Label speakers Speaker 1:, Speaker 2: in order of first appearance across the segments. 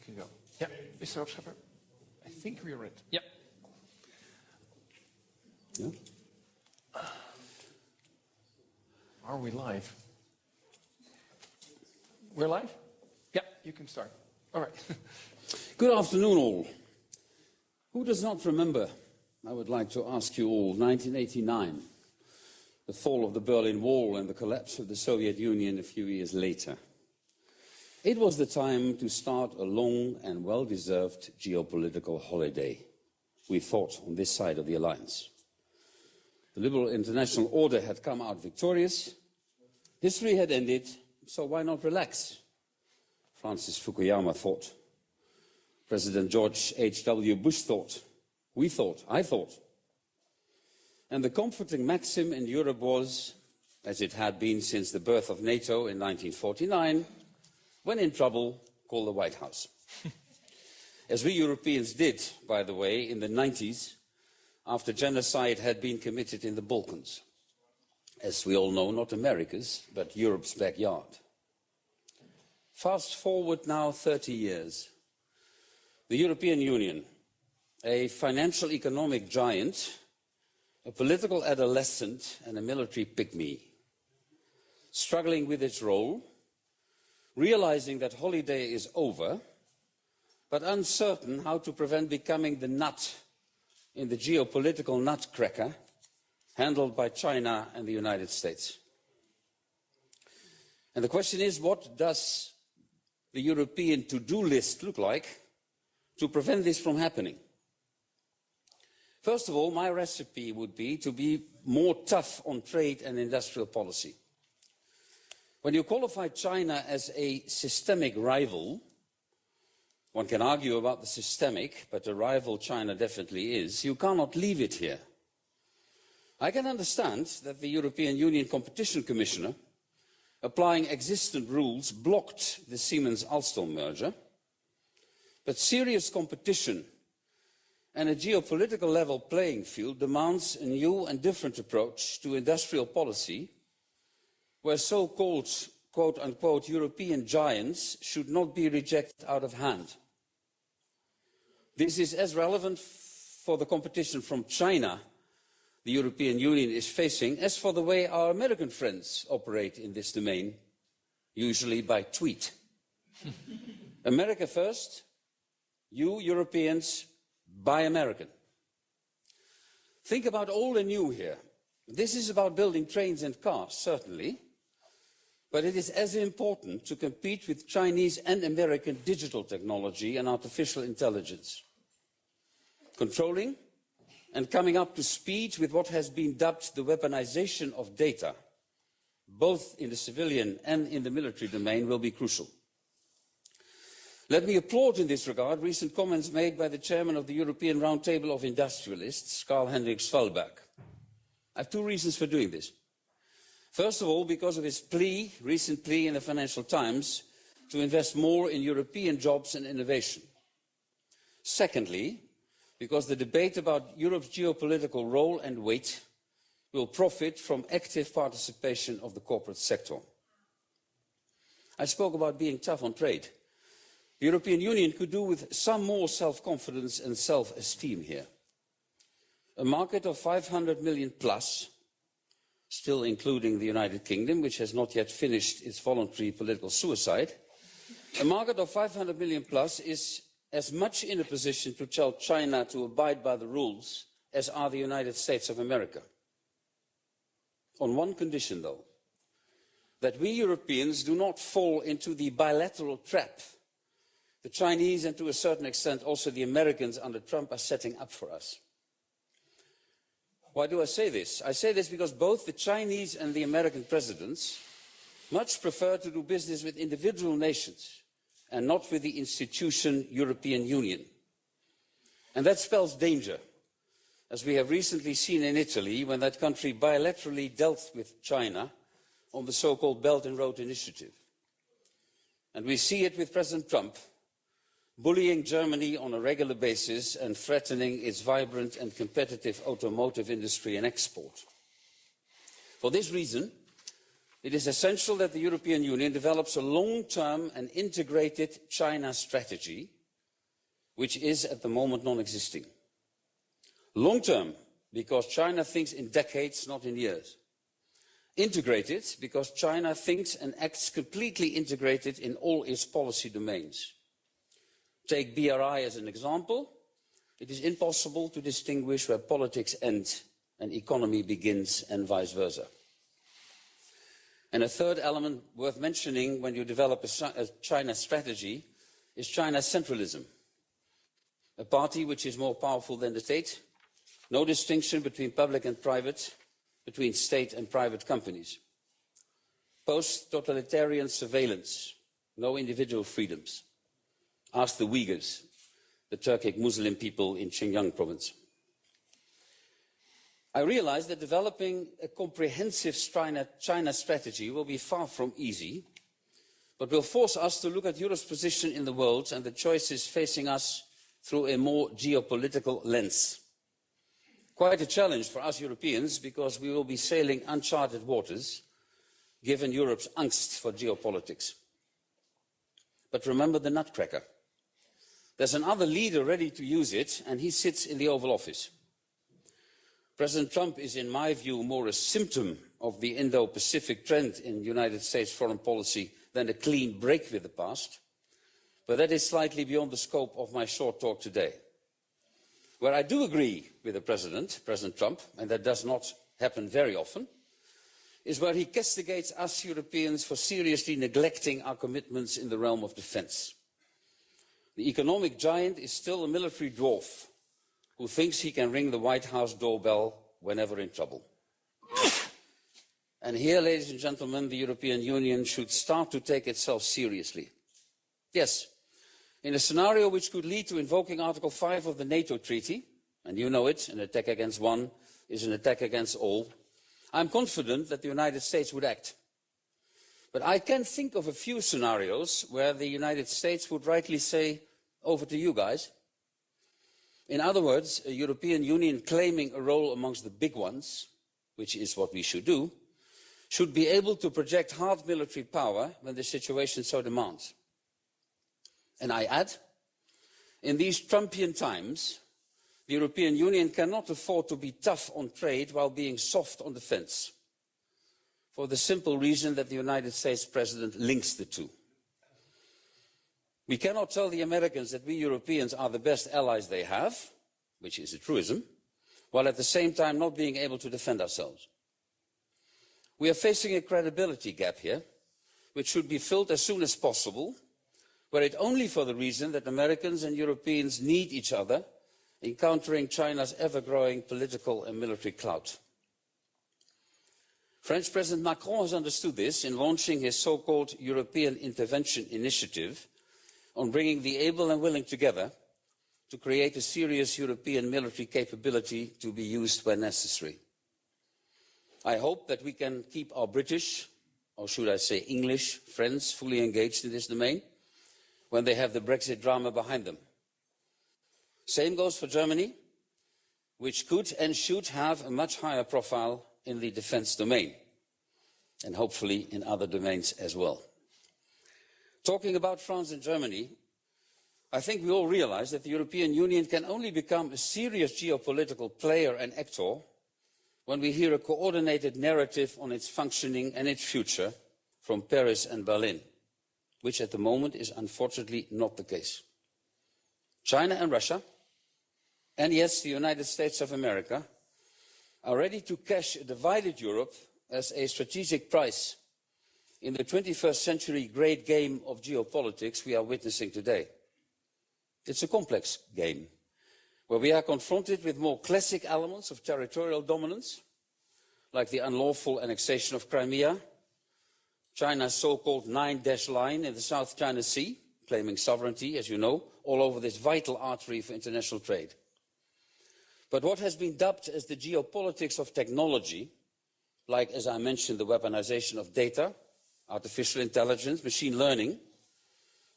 Speaker 1: can go. Yeah, Mr. Opschepper. I think we're ready. Yeah.
Speaker 2: Yeah.
Speaker 1: Are we live? We're live? Yeah, you can start. All right.
Speaker 2: Good afternoon, all. Who does not remember, I would like to ask you all, 1989, the fall of the Berlin Wall and the collapse of the Soviet Union a few years later. It was the time to start a long and well-deserved geopolitical holiday, we thought, on this side of the alliance. The liberal international order had come out victorious. History had ended, so why not relax? Francis Fukuyama thought. President George H.W. Bush thought. We thought. I thought. And the comforting maxim in Europe was, as it had been since the birth of NATO in 1949, when in trouble, call the White House. As we Europeans did, by the way, in the 90s, after genocide had been committed in the Balkans. As we all know, not America's, but Europe's backyard. Fast forward now 30 years. The European Union, a financial economic giant, a political adolescent and a military pygmy, struggling with its role, realizing that holiday is over, but uncertain how to prevent becoming the nut in the geopolitical nutcracker handled by China and the United States. And the question is, what does the European to-do list look like to prevent this from happening? First of all, my recipe would be to be more tough on trade and industrial policy. When you qualify China as a systemic rival, one can argue about the systemic, but a rival China definitely is, you cannot leave it here. I can understand that the European Union Competition Commissioner, applying existing rules, blocked the Siemens-Alstom merger, but serious competition and a geopolitical level playing field demands a new and different approach to industrial policy, where so-called, quote-unquote, European giants should not be rejected out of hand. This is as relevant for the competition from China the European Union is facing as for the way our American friends operate in this domain, usually by tweet. America first, you Europeans, buy American. Think about old and new here. This is about building trains and cars, certainly, but it is as important to compete with Chinese and American digital technology and artificial intelligence. Controlling and coming up to speed with what has been dubbed the weaponization of data, both in the civilian and in the military domain, will be crucial. Let me applaud in this regard recent comments made by the chairman of the European Roundtable of Industrialists, Karl-Henrik Svalbard. I have two reasons for doing this. First of all, because of his recent plea in the Financial Times to invest more in European jobs and innovation. Secondly, because the debate about Europe's geopolitical role and weight will profit from active participation of the corporate sector. I spoke about being tough on trade. The European Union could do with some more self-confidence and self-esteem here. A market of 500 million plus, still including the United Kingdom, which has not yet finished its voluntary political suicide, a market of 500 million plus is as much in a position to tell China to abide by the rules as are the United States of America. On one condition, though, that we Europeans do not fall into the bilateral trap the Chinese and to a certain extent also the Americans under Trump are setting up for us. Why do I say this? I say this because both the Chinese and the American presidents much prefer to do business with individual nations and not with the institution European Union. And that spells danger, as we have recently seen in Italy when that country bilaterally dealt with China on the so-called Belt and Road Initiative. And we see it with President Trump, bullying Germany on a regular basis and threatening its vibrant and competitive automotive industry and export. For this reason, It is essential that the European Union develops a long-term and integrated China strategy, which is at the moment non-existing. Long-term, because China thinks in decades, not in years. Integrated, because China thinks and acts completely integrated in all its policy domains. Take BRI as an example. It is impossible to distinguish where politics end and economy begins and vice versa. And a third element worth mentioning when you develop a China strategy is China's centralism. A party which is more powerful than the state, no distinction between public and private, between state and private companies. Post-totalitarian surveillance, no individual freedoms. Ask the Uyghurs, the Turkic Muslim people in Xinjiang province. I realize that developing a comprehensive China strategy will be far from easy, but will force us to look at Europe's position in the world and the choices facing us through a more geopolitical lens. Quite a challenge for us Europeans, because we will be sailing uncharted waters, given Europe's angst for geopolitics. But remember the nutcracker. There's another leader ready to use it, and he sits in the Oval Office. President Trump is, in my view, more a symptom of the Indo-Pacific trend in United States foreign policy than a clean break with the past. But that is slightly beyond the scope of my short talk today. Where I do agree with the President Trump, and that does not happen very often, is where he castigates us Europeans for seriously neglecting our commitments in the realm of defense. The economic giant is still a military dwarf who thinks he can ring the White House doorbell whenever in trouble. And here, ladies and gentlemen, the European Union should start to take itself seriously. Yes, in a scenario which could lead to invoking Article 5 of the NATO Treaty, and you know it, an attack against one is an attack against all, I'm confident that the United States would act. But I can think of a few scenarios where the United States would rightly say, over to you guys. In other words, a European Union claiming a role amongst the big ones, which is what we should do, should be able to project hard military power when the situation so demands. And I add, in these Trumpian times, the European Union cannot afford to be tough on trade while being soft on defense, for the simple reason that the United States President links the two. We cannot tell the Americans that we Europeans are the best allies they have, which is a truism, while at the same time not being able to defend ourselves. We are facing a credibility gap here, which should be filled as soon as possible, were it only for the reason that Americans and Europeans need each other in countering China's ever-growing political and military clout. French President Macron has understood this in launching his so-called European Intervention Initiative on bringing the able and willing together to create a serious European military capability to be used when necessary. I hope that we can keep our British, or should I say English, friends fully engaged in this domain when they have the Brexit drama behind them. Same goes for Germany, which could and should have a much higher profile in the defense domain, and hopefully in other domains as well. Talking about France and Germany, I think we all realize that the European Union can only become a serious geopolitical player and actor when we hear a coordinated narrative on its functioning and its future from Paris and Berlin, which at the moment is unfortunately not the case. China and Russia, and yes, the United States of America, are ready to cash a divided Europe as a strategic prize in the 21st century great game of geopolitics we are witnessing today. It's a complex game, where we are confronted with more classic elements of territorial dominance, like the unlawful annexation of Crimea, China's so-called 9-dash line in the South China Sea, claiming sovereignty, as you know, all over this vital artery for international trade. But what has been dubbed as the geopolitics of technology, like, as I mentioned, the weaponization of data, artificial intelligence, machine learning,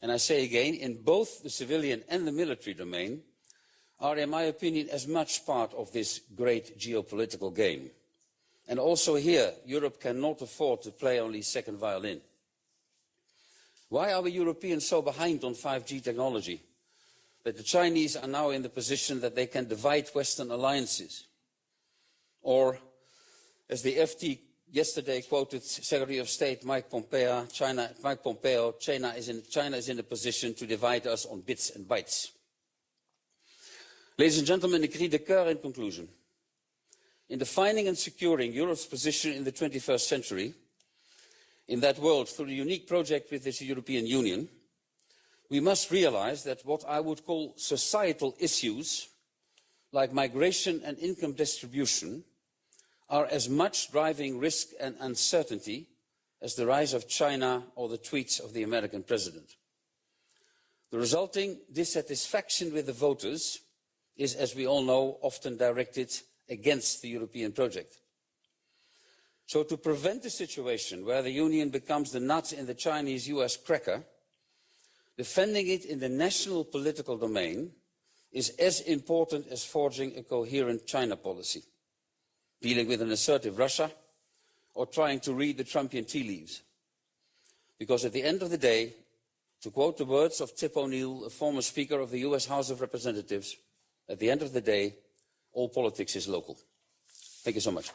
Speaker 2: and I say again, in both the civilian and the military domain, are, in my opinion, as much part of this great geopolitical game And also here, Europe cannot afford to play only second violin. Why are we Europeans so behind on 5G technology that the Chinese are now in the position that they can divide Western alliances? Or, as the FT yesterday quoted Secretary of State Mike Pompeo, China is in a position to divide us on bits and bytes. Ladies and gentlemen, a cri de coeur in conclusion. In defining and securing Europe's position in the 21st century, in that world through the unique project with the European Union, we must realize that what I would call societal issues, like migration and income distribution, are as much driving risk and uncertainty as the rise of China or the tweets of the American president. The resulting dissatisfaction with the voters is, as we all know, often directed against the European project. So to prevent a situation where the Union becomes the nut in the Chinese-US cracker, defending it in the national political domain is as important as forging a coherent China policy, dealing with an assertive Russia, or trying to read the Trumpian tea leaves. Because at the end of the day, to quote the words of Tip O'Neill, a former Speaker of the US House of Representatives, at the end of the day, all politics is local. Thank you so much.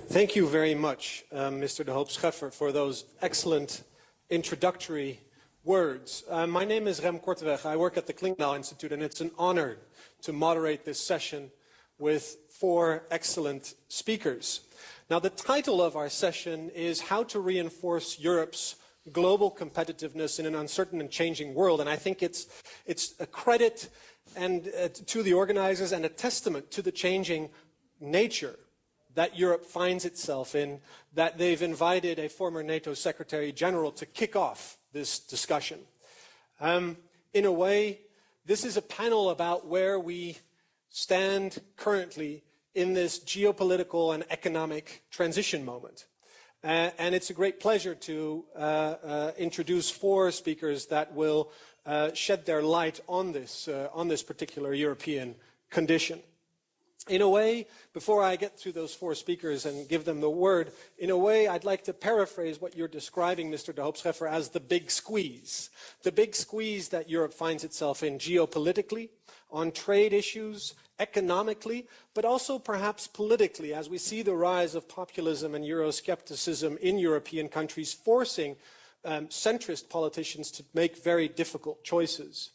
Speaker 3: Thank you very much, Mr. de Hoop Scheffer, for those excellent introductory words. My name is Rem Korteweg. I work at the Klingendaal Institute, and it's an honor to moderate this session with 4 excellent speakers. Now, the title of our session is How to Reinforce Europe's Global Competitiveness in an Uncertain and Changing World, and I think it's a credit to the organizers and a testament to the changing nature that Europe finds itself in, that they've invited a former NATO Secretary General to kick off this discussion. In a way, this is a panel about where we stand currently in this geopolitical and economic transition moment. And it's a great pleasure to introduce 4 speakers that will shed their light on this particular European condition. In a way, before I get through those 4 speakers and give them the word, in a way I'd like to paraphrase what you're describing, Mr. de Hoop Scheffer, as the big squeeze. The big squeeze that Europe finds itself in geopolitically, on trade issues, economically, but also perhaps politically, as we see the rise of populism and Euroscepticism in European countries forcing centrist politicians to make very difficult choices.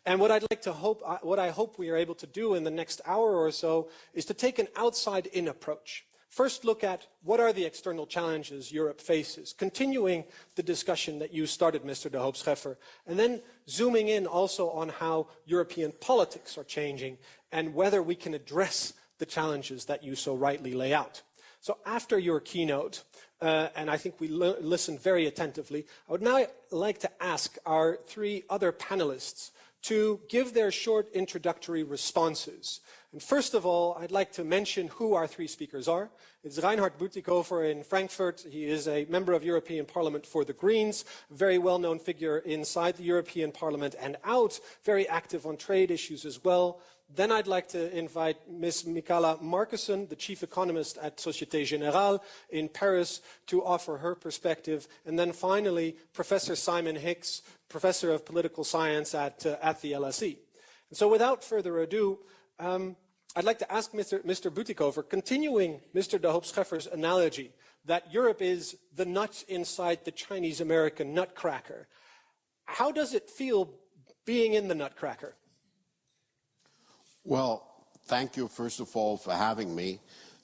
Speaker 3: And what I hope we are able to do in the next hour or so is to take an outside-in approach. First, look at what are the external challenges Europe faces, continuing the discussion that you started, Mr. de Hoop Scheffer, and then zooming in also on how European politics are changing and whether we can address the challenges that you so rightly lay out. So after your keynote, and I think we listened very attentively, I would now like to ask our 3 other panelists to give their short introductory responses. And first of all, I'd like to mention who our 3 speakers are. It's Reinhard Bütikofer in Frankfurt. He is a member of European Parliament for the Greens, a very well-known figure inside the European Parliament and out, very active on trade issues as well. Then I'd like to invite Ms. Michaela Markussen, the chief economist at Société Générale in Paris, to offer her perspective. And then finally, Professor Simon Hicks, professor of political science at the LSE. And so without further ado, I'd like to ask Mr. Bütikofer, continuing Mr. de Hoop Scheffer's analogy that Europe is the nut inside the Chinese-American nutcracker. How does it feel being in the nutcracker?
Speaker 4: Well, thank you, first of all, for having me.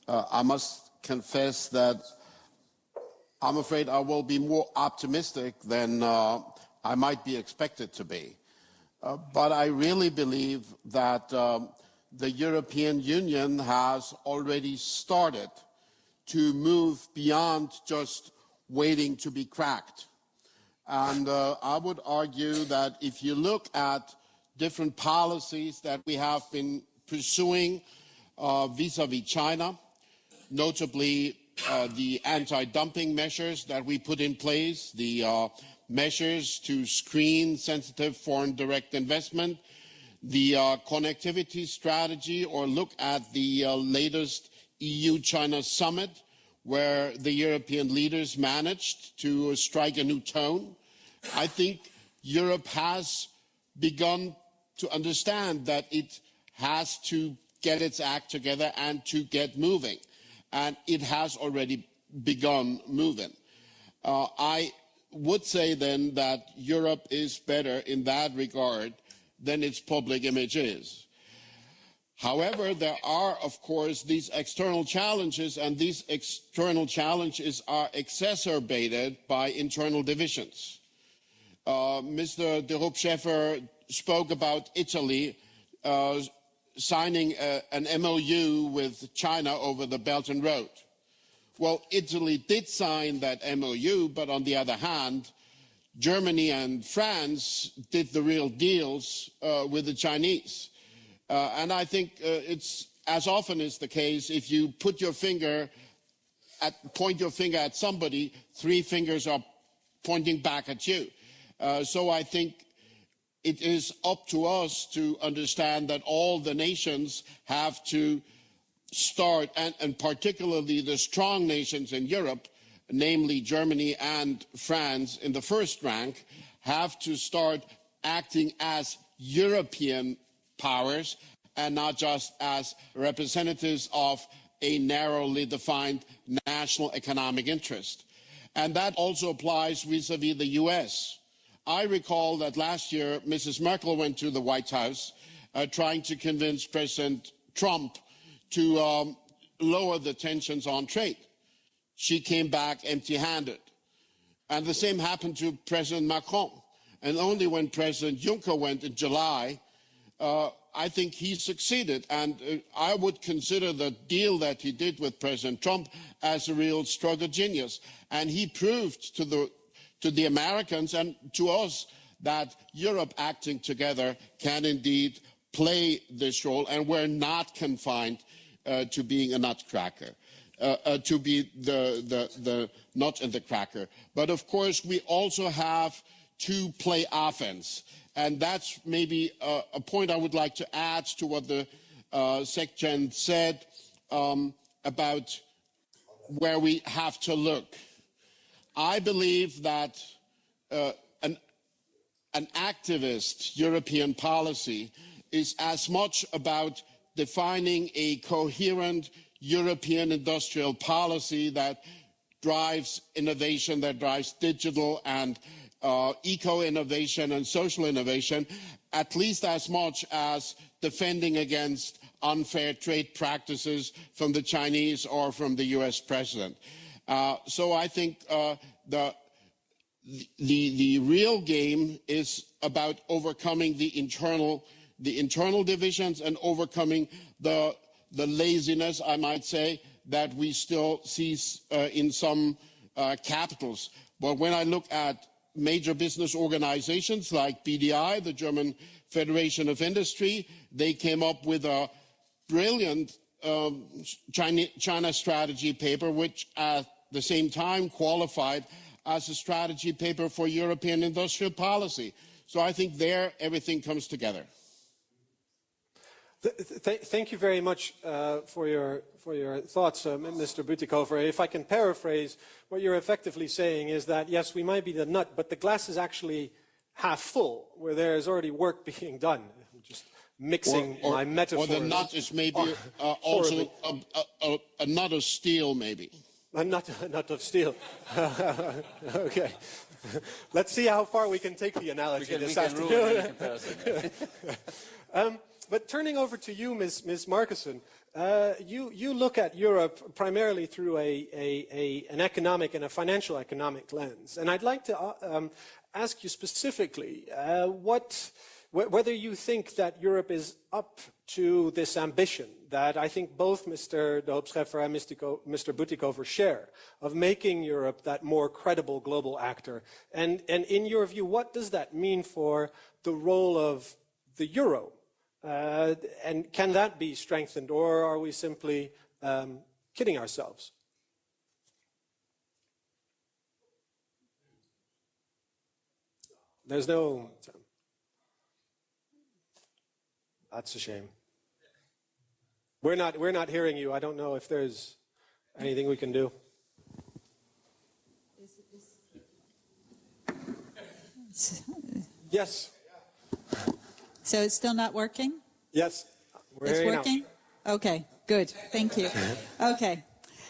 Speaker 4: I must confess that I'm afraid I will be more optimistic than I might be expected to be. But I really believe that the European Union has already started to move beyond just waiting to be cracked. And I would argue that if you look at different policies that we have been pursuing vis-à-vis China, notably the anti-dumping measures that we put in place, the measures to screen sensitive foreign direct investment, the connectivity strategy, or look at the latest EU-China summit, where the European leaders managed to strike a new tone. I think Europe has begun to understand that it has to get its act together and to get moving. And it has already begun moving. I would say then that Europe is better in that regard than its public image is. However, there are, of course, these external challenges, and these external challenges are exacerbated by internal divisions. Mr. de Roop-Scheffer spoke about Italy signing an MOU with China over the Belt and Road. Well, Italy did sign that MOU, but on the other hand, Germany and France did the real deals with the Chinese. And I think it's, as often is the case, if you point your finger at somebody, three fingers are pointing back at you. So I think it is up to us to understand that all the nations have to start, and particularly the strong nations in Europe, namely Germany and France in the first rank, have to start acting as European powers and not just as representatives of a narrowly defined national economic interest. And that also applies vis-à-vis the US. I recall that last year, Mrs. Merkel went to the White House trying to convince President Trump to lower the tensions on trade. She came back empty-handed. And the same happened to President Macron. And only when President Juncker went in July, I think he succeeded. And I would consider the deal that he did with President Trump as a real stroke of genius. And he proved to the Americans and to us that Europe acting together can indeed play this role, and we're not confined to being a nutcracker, to be the nut in the cracker. But of course, we also have to play offense. And that's maybe a point I would like to add to what the SecGen said about where we have to look. I believe that an activist European policy is as much about defining a coherent European industrial policy that drives innovation, that drives digital and eco-innovation and social innovation, at least as much as defending against unfair trade practices from the Chinese or from the US president. So I think the real game is about overcoming the internal divisions and overcoming the laziness, I might say, that we still see in some capitals. But when I look at major business organizations like BDI, the German Federation of Industry, they came up with a brilliant China strategy paper, which at the same time qualified as a strategy paper for European industrial policy. So I think there everything comes together.
Speaker 3: Thank you very much for your thoughts, Mr. Bütikofer. If I can paraphrase, what you're effectively saying is that, yes, we might be the nut, but the glass is actually half full, where there is already work being done. I'm just mixing my metaphors.
Speaker 4: Or the nut is maybe also a nut of steel, maybe.
Speaker 3: A nut of steel. Okay. Let's see how far we can take the analogy this afternoon. But turning over to you, Ms. Markussen, you look at Europe primarily through an economic and a financial economic lens. And I'd like to ask you specifically whether you think that Europe is up to this ambition that I think both Mr. de Hoop-Scheffer and Mr. Bütikofer share, of making Europe that more credible global actor. And in your view, what does that mean for the role of the euro? And can that be strengthened, or are we simply kidding ourselves? There's no... That's a shame. We're not hearing you. I don't know if there's anything we can do. Yes.
Speaker 5: So it's still not working?
Speaker 3: Yes.
Speaker 5: It's working? Okay, good. Thank you. Okay.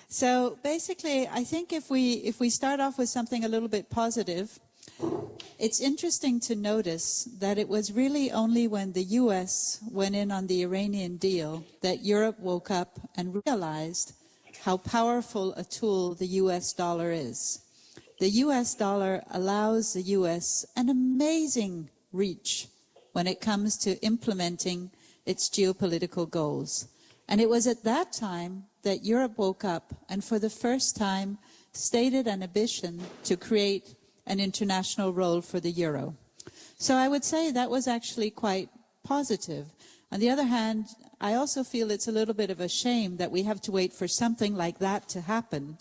Speaker 5: So basically, I think if we start off with something a little bit positive, it's interesting to notice that it was really only when the US went in on the Iranian deal that Europe woke up and realized how powerful a tool the US dollar is. The US dollar allows the US an amazing reach when it comes to implementing its geopolitical goals. And it was at that time that Europe woke up and for the first time stated an ambition to create an international role for the euro. So I would say that was actually quite positive. On the other hand, I also feel it's a little bit of a shame that we have to wait for something like that to happen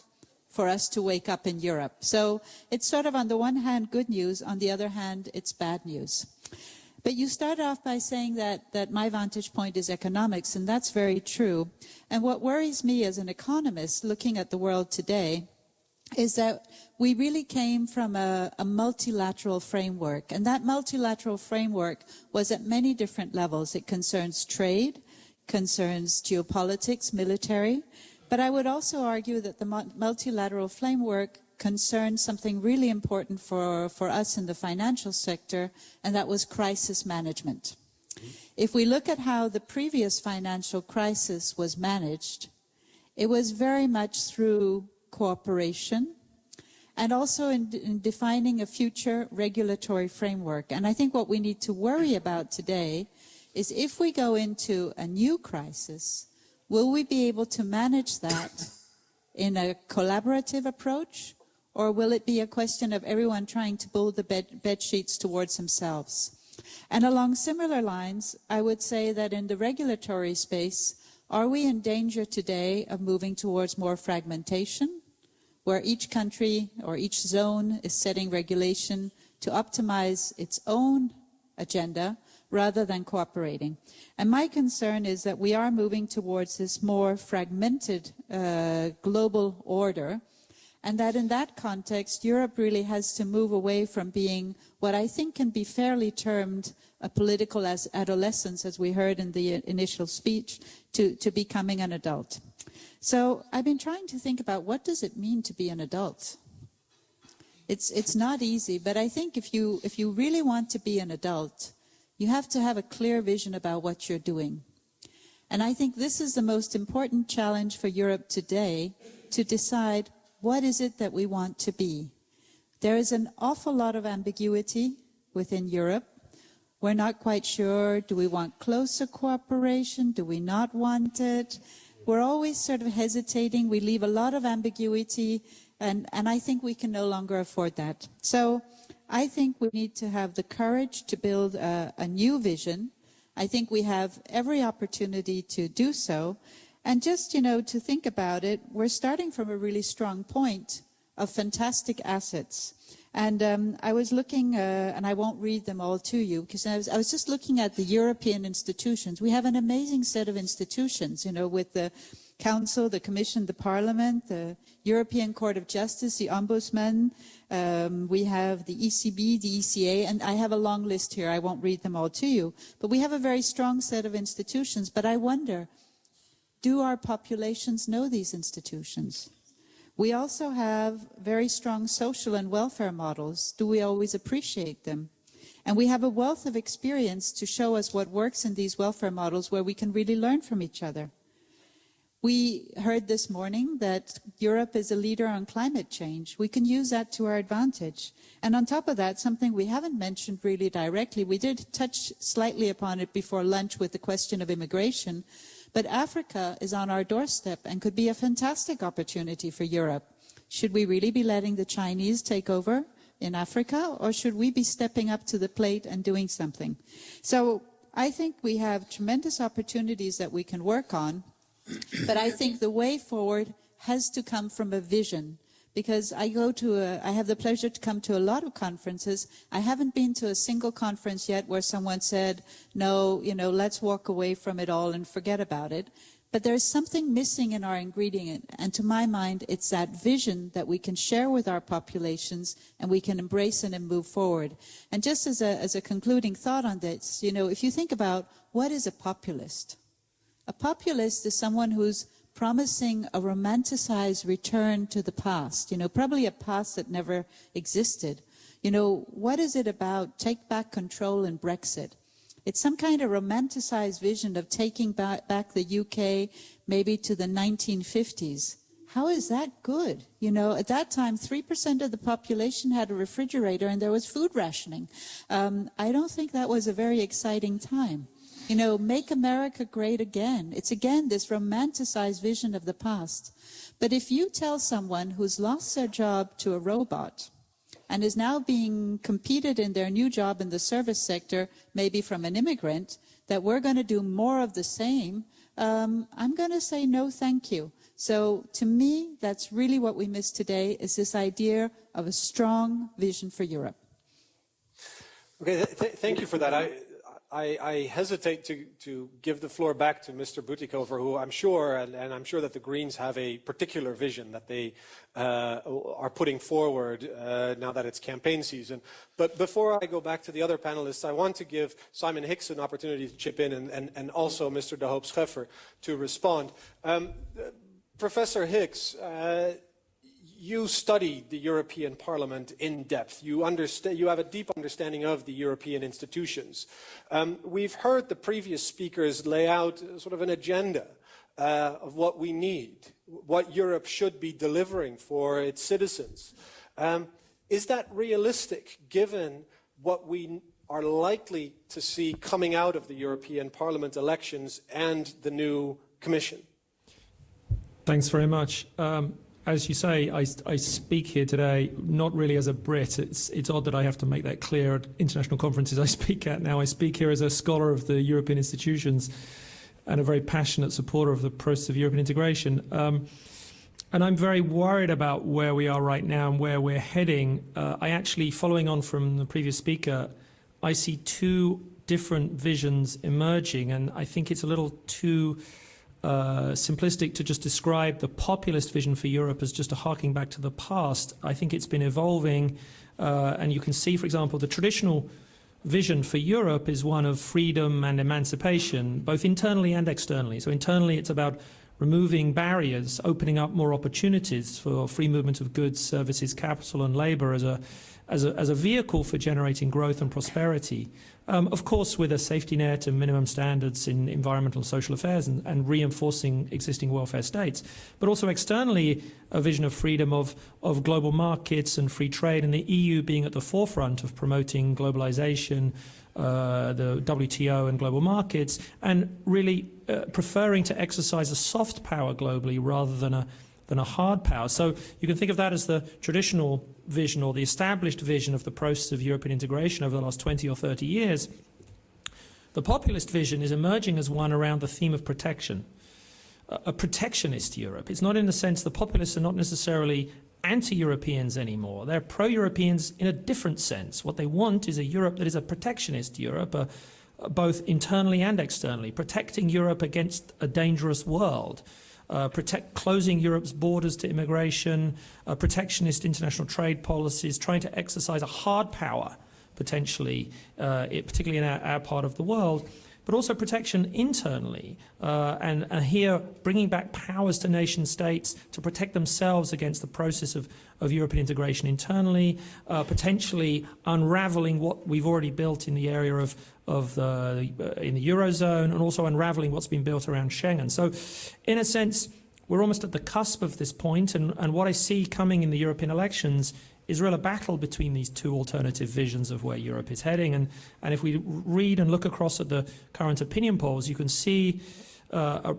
Speaker 5: for us to wake up in Europe. So it's sort of on the one hand good news, on the other hand it's bad news. But you started off by saying that my vantage point is economics, and that's very true. And what worries me as an economist looking at the world today is that we really came from a multilateral framework. And that multilateral framework was at many different levels. It concerns trade, concerns geopolitics, military. But I would also argue that the multilateral framework concerned something really important for us in the financial sector, and that was crisis management. If we look at how the previous financial crisis was managed, it was very much through cooperation and also in defining a future regulatory framework. And I think what we need to worry about today is if we go into a new crisis, will we be able to manage that in a collaborative approach? Or will it be a question of everyone trying to build the bed sheets towards themselves? And along similar lines, I would say that in the regulatory space, are we in danger today of moving towards more fragmentation, where each country or each zone is setting regulation to optimize its own agenda rather than cooperating? And my concern is that we are moving towards this more fragmented global order, and that in that context, Europe really has to move away from being what I think can be fairly termed a political adolescence, as we heard in the initial speech, to becoming an adult. So I've been trying to think about what does it mean to be an adult? It's not easy, but I think if you really want to be an adult, you have to have a clear vision about what you're doing. And I think this is the most important challenge for Europe today, to decide what is it that we want to be. There is an awful lot of ambiguity within Europe. We're not quite sure, do we want closer cooperation? Do we not want it? We're always sort of hesitating. We leave a lot of ambiguity, and I think we can no longer afford that. So I think we need to have the courage to build a new vision. I think we have every opportunity to do so. And just, to think about it, we're starting from a really strong point of fantastic assets. And I was looking, and I won't read them all to you, because I was just looking at the European institutions. We have an amazing set of institutions, with the Council, the Commission, the Parliament, the European Court of Justice, the Ombudsman. We have the ECB, the ECA, and I have a long list here. I won't read them all to you. But we have a very strong set of institutions. But I wonder, do our populations know these institutions? We also have very strong social and welfare models. Do we always appreciate them? And we have a wealth of experience to show us what works in these welfare models where we can really learn from each other. We heard this morning that Europe is a leader on climate change. We can use that to our advantage. And on top of that, something we haven't mentioned really directly, we did touch slightly upon it before lunch with the question of immigration, but Africa is on our doorstep and could be a fantastic opportunity for Europe. Should we really be letting the Chinese take over in Africa, or should we be stepping up to the plate and doing something? So I think we have tremendous opportunities that we can work on, but I think the way forward has to come from a vision, because I have the pleasure to come to a lot of conferences. I haven't been to a single conference yet where someone said, no, let's walk away from it all and forget about it. But there's something missing in our ingredient, and to my mind, it's that vision that we can share with our populations and we can embrace it and move forward. And just as a concluding thought on this, if you think about what is a populist is someone who's promising a romanticized return to the past, probably a past that never existed. What is it about take back control in Brexit? It's some kind of romanticized vision of taking back the UK maybe to the 1950s. How is that good? At that time, 3% of the population had a refrigerator and there was food rationing. I don't think that was a very exciting time. Make America great again. It's again this romanticized vision of the past. But if you tell someone who's lost their job to a robot and is now being competed in their new job in the service sector, maybe from an immigrant, that we're going to do more of the same, I'm going to say no, thank you. So to me, that's really what we miss today, is this idea of a strong vision for Europe.
Speaker 3: Okay, thank you for that. I hesitate to give the floor back to Mr. Butikover, who I'm sure, and I'm sure that the Greens have a particular vision that they are putting forward now that it's campaign season. But before I go back to the other panelists, I want to give Simon Hicks an opportunity to chip in and also Mr. De Hoop Scheffer to respond. Professor Hicks, you studied the European Parliament in depth. You have a deep understanding of the European institutions. We've heard the previous speakers lay out sort of an agenda of what we need, what Europe should be delivering for its citizens. Is that realistic, given what we are likely to see coming out of the European Parliament elections and the new Commission?
Speaker 6: Thanks very much. As you say, I speak here today not really as a Brit. It's odd that I have to make that clear at international conferences I speak at now. I speak here as a scholar of the European institutions and a very passionate supporter of the process of European integration. And I'm very worried about where we are right now and where we're heading. I actually, following on from the previous speaker, I see two different visions emerging, and I think it's a little too simplistic to just describe the populist vision for Europe as just a harking back to the past. I think it's been evolving, and you can see, for example, the traditional vision for Europe is one of freedom and emancipation, both internally and externally. So internally, it's about removing barriers, opening up more opportunities for free movement of goods, services, capital, and labour as a vehicle for generating growth and prosperity. Of course, with a safety net and minimum standards in environmental and social affairs and reinforcing existing welfare states, but also externally a vision of freedom of global markets and free trade, and the EU being at the forefront of promoting globalization, the WTO and global markets, and really preferring to exercise a soft power globally rather than a hard power. So you can think of that as the traditional vision or the established vision of the process of European integration over the last 20 or 30 years. The populist vision is emerging as one around the theme of protection, a protectionist Europe. It's not in the sense the populists are not necessarily anti-Europeans anymore. They're pro-Europeans in a different sense. What they want is a Europe that is a protectionist Europe, both internally and externally, protecting Europe against a dangerous world. Closing Europe's borders to immigration, protectionist international trade policies, trying to exercise a hard power, potentially, particularly in our part of the world, but also protection internally, and here bringing back powers to nation states to protect themselves against the process of European integration internally, potentially unraveling what we've already built in the area in the Eurozone, and also unraveling what's been built around Schengen. So, in a sense, we're almost at the cusp of this point, and what I see coming in the European elections is really a battle between these two alternative visions of where Europe is heading. And if we read and look across at the current opinion polls, you can see a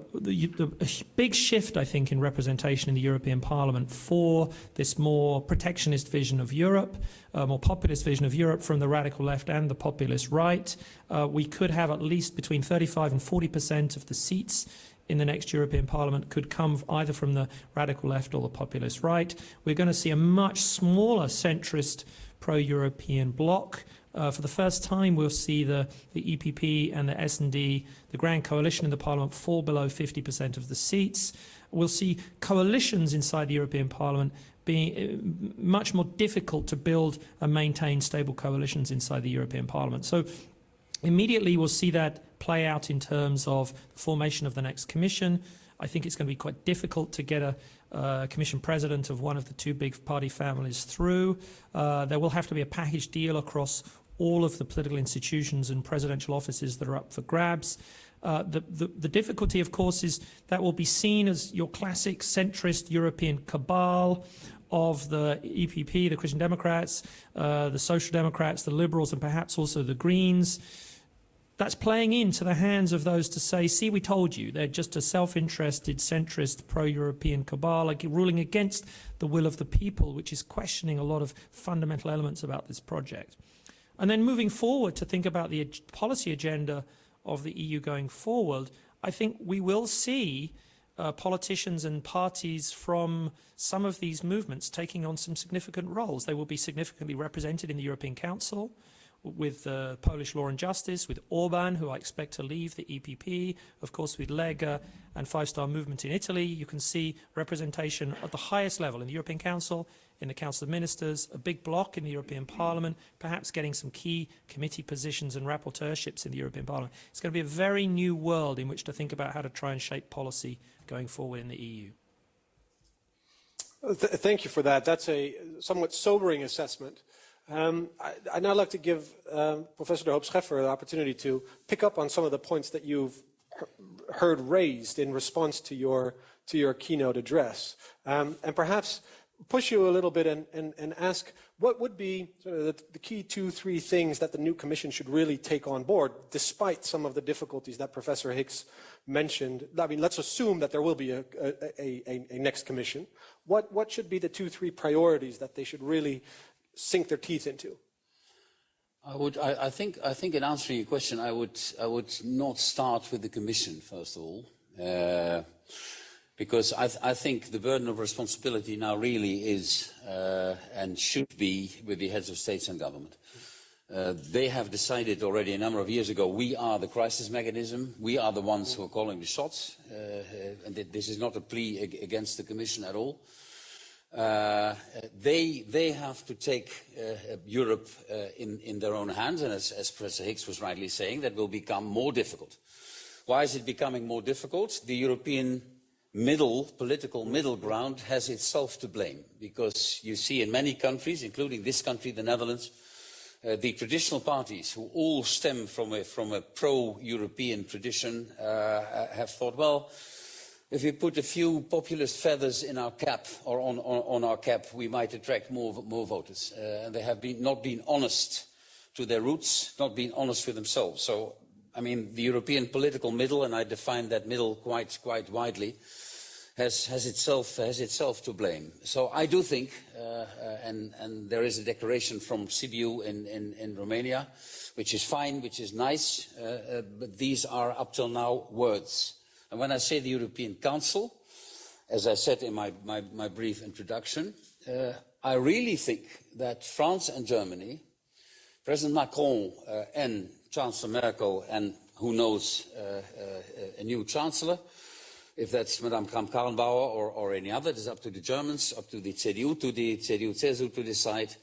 Speaker 6: big shift, I think, in representation in the European Parliament for this more protectionist vision of Europe, more populist vision of Europe from the radical left and the populist right. We could have at least between 35 and 40% of the seats in the next European Parliament could come either from the radical left or the populist right. We're going to see a much smaller centrist pro-European bloc. For the first time, we'll see the EPP and the S&D, the grand coalition in the Parliament, fall below 50% of the seats. We'll see coalitions inside the European Parliament being much more difficult to build and maintain stable coalitions inside the European Parliament. So immediately we'll see that play out in terms of the formation of the next Commission. I think it's going to be quite difficult to get a Commission President of one of the two big party families through. There will have to be a package deal across all of the political institutions and presidential offices that are up for grabs. The difficulty, of course, is that will be seen as your classic centrist European cabal of the EPP, the Christian Democrats, the Social Democrats, the Liberals, and perhaps also the Greens. That's playing into the hands of those to say, see, we told you, they're just a self-interested, centrist, pro-European cabal, like ruling against the will of the people, which is questioning a lot of fundamental elements about this project. And then moving forward to think about the policy agenda of the EU going forward, I think we will see politicians and parties from some of these movements taking on some significant roles. They will be significantly represented in the European Council with Polish Law and Justice, with Orban, who I expect to leave the EPP, of course with Lega and Five Star Movement in Italy. You can see representation at the highest level in the European Council, in the Council of Ministers, a big bloc in the European Parliament, perhaps getting some key committee positions and rapporteurships in the European Parliament. It's going to be a very new world in which to think about how to try and shape policy going forward in the EU.
Speaker 3: Thank you for that. That's a somewhat sobering assessment. I'd now like to give Professor de Hoop-Scheffer the opportunity to pick up on some of the points that you've heard raised in response to your keynote address, and perhaps push you a little bit and ask what would be sort of the key 2-3 things that the new Commission should really take on board, despite some of the difficulties that Professor Hicks mentioned. I mean, let's assume that there will be a next Commission. What should be the 2-3 priorities that they should really sink their teeth into?
Speaker 2: I think in answering your question, I would not start with the Commission first of all, because I think the burden of responsibility now really is and should be with the heads of states and government. They have decided already a number of years ago, we are the crisis mechanism, we are the ones who are calling the shots, and this is not a plea against the Commission at all. They have to take Europe in their own hands, and as Professor Hicks was rightly saying, that will become more difficult. Why is it becoming more difficult? The European political middle ground has itself to blame, because you see in many countries, including this country, the Netherlands, the traditional parties who all stem from a pro-European tradition have thought, well, if we put a few populist feathers in our cap or on our cap, we might attract more voters. And they have not been honest to their roots, not been honest with themselves. So, I mean, the European political middle, and I define that middle quite widely, has itself to blame. So I do think, and there is a declaration from Sibiu in Romania, which is fine, which is nice, but these are up till now words. And when I say the European Council, as I said in my brief introduction, I really think that France and Germany, President Macron and Chancellor Merkel, and who knows, a new Chancellor, if that's Madame Kramp-Karrenbauer or any other, it is up to the Germans, up to the CDU-CSU to decide,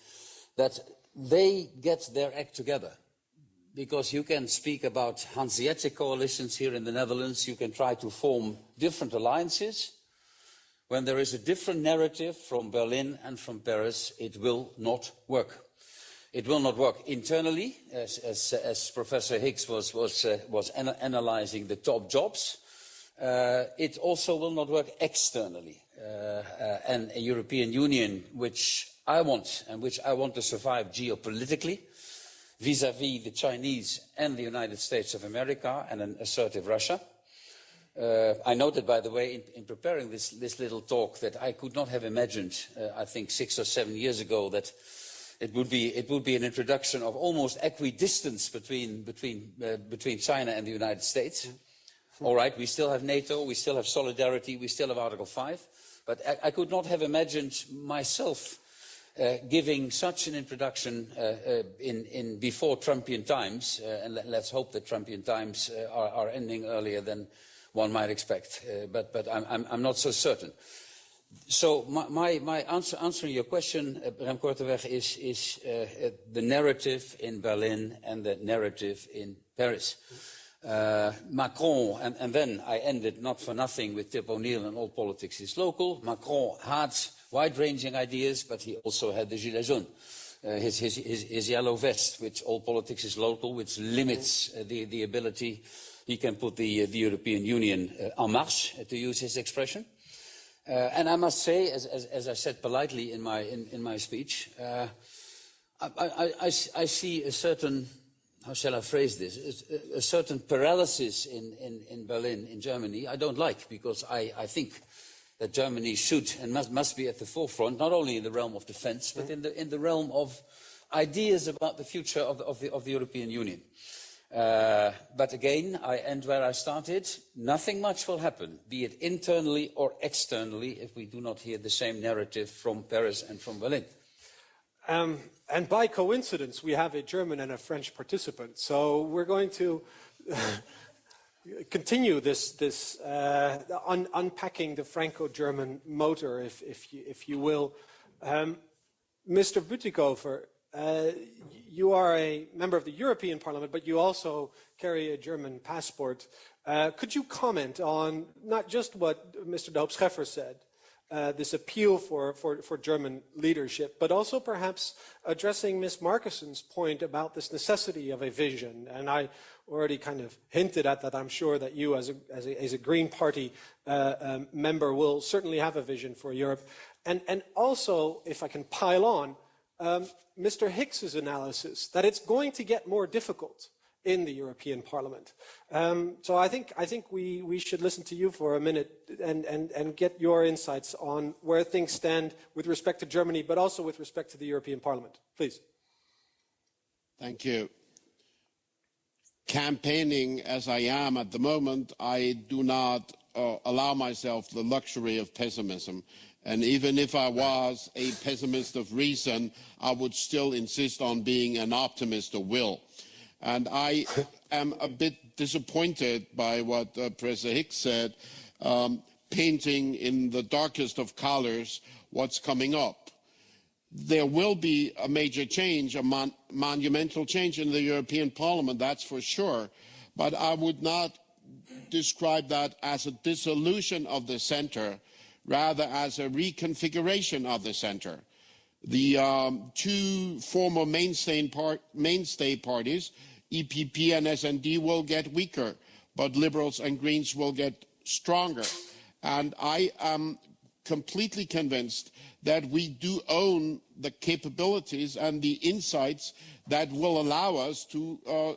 Speaker 2: that they get their act together. Because you can speak about Hanseatic coalitions here in the Netherlands, you can try to form different alliances. When there is a different narrative from Berlin and from Paris, it will not work. It will not work internally, as Professor Hicks was analyzing the top jobs. It also will not work externally. And a European Union which I want, and which I want to survive geopolitically, vis-à-vis the Chinese and the United States of America and an assertive Russia. I noted, by the way, in preparing this little talk, that I could not have imagined, I think 6 or 7 years ago, that it would be an introduction of almost equidistance between China and the United States. All right, we still have NATO, we still have solidarity, we still have Article 5, but I could not have imagined myself giving such an introduction in before Trumpian times, and let's hope that Trumpian times are ending earlier than one might expect, but I'm not so certain. So my answering your question, Rem Korteweg, is the narrative in Berlin and the narrative in Paris. Macron, and then I ended not for nothing with Tip O'Neill and all politics is local. Macron had wide-ranging ideas, but he also had the Gilets jaunes, his yellow vest, which all politics is local, which limits the ability. He can put the European Union en marche, to use his expression. And I must say, as I said politely in my speech, I see a certain, how shall I phrase this, a certain paralysis in Berlin, in Germany, I don't like, because I think that Germany should and must be at the forefront, not only in the realm of defense, but in the realm of ideas about the future of the European Union. But again, I end where I started. Nothing much will happen, be it internally or externally, if we do not hear the same narrative from Paris and from Berlin.
Speaker 3: And by coincidence, we have a German and a French participant. So we're going to continue this unpacking the Franco-German motor, if you will. Mr. Bütikofer, you are a member of the European Parliament, but you also carry a German passport. Could you comment on not just what Mr. de Hoop-Scheffer said, this appeal for German leadership, but also perhaps addressing Ms. Markison's point about this necessity of a vision? And I already kind of hinted at that. I'm sure that you, as a Green Party member, will certainly have a vision for Europe. And also, if I can pile on, Mr. Hicks's analysis that it's going to get more difficult in the European Parliament. So I think we should listen to you for a minute and get your insights on where things stand with respect to Germany, but also with respect to the European Parliament. Please.
Speaker 4: Thank you. Campaigning as I am at the moment, I do not allow myself the luxury of pessimism. And even if I was a pessimist of reason, I would still insist on being an optimist of will. And I am a bit disappointed by what Professor Hicks said, painting in the darkest of colors what's coming up. There will be a major change, a monumental change in the European Parliament, that's for sure. But I would not describe that as a dissolution of the centre, rather as a reconfiguration of the centre. The two former mainstay parties, EPP and SD, will get weaker, but Liberals and Greens will get stronger. And I am completely convinced that we do own the capabilities and the insights that will allow us to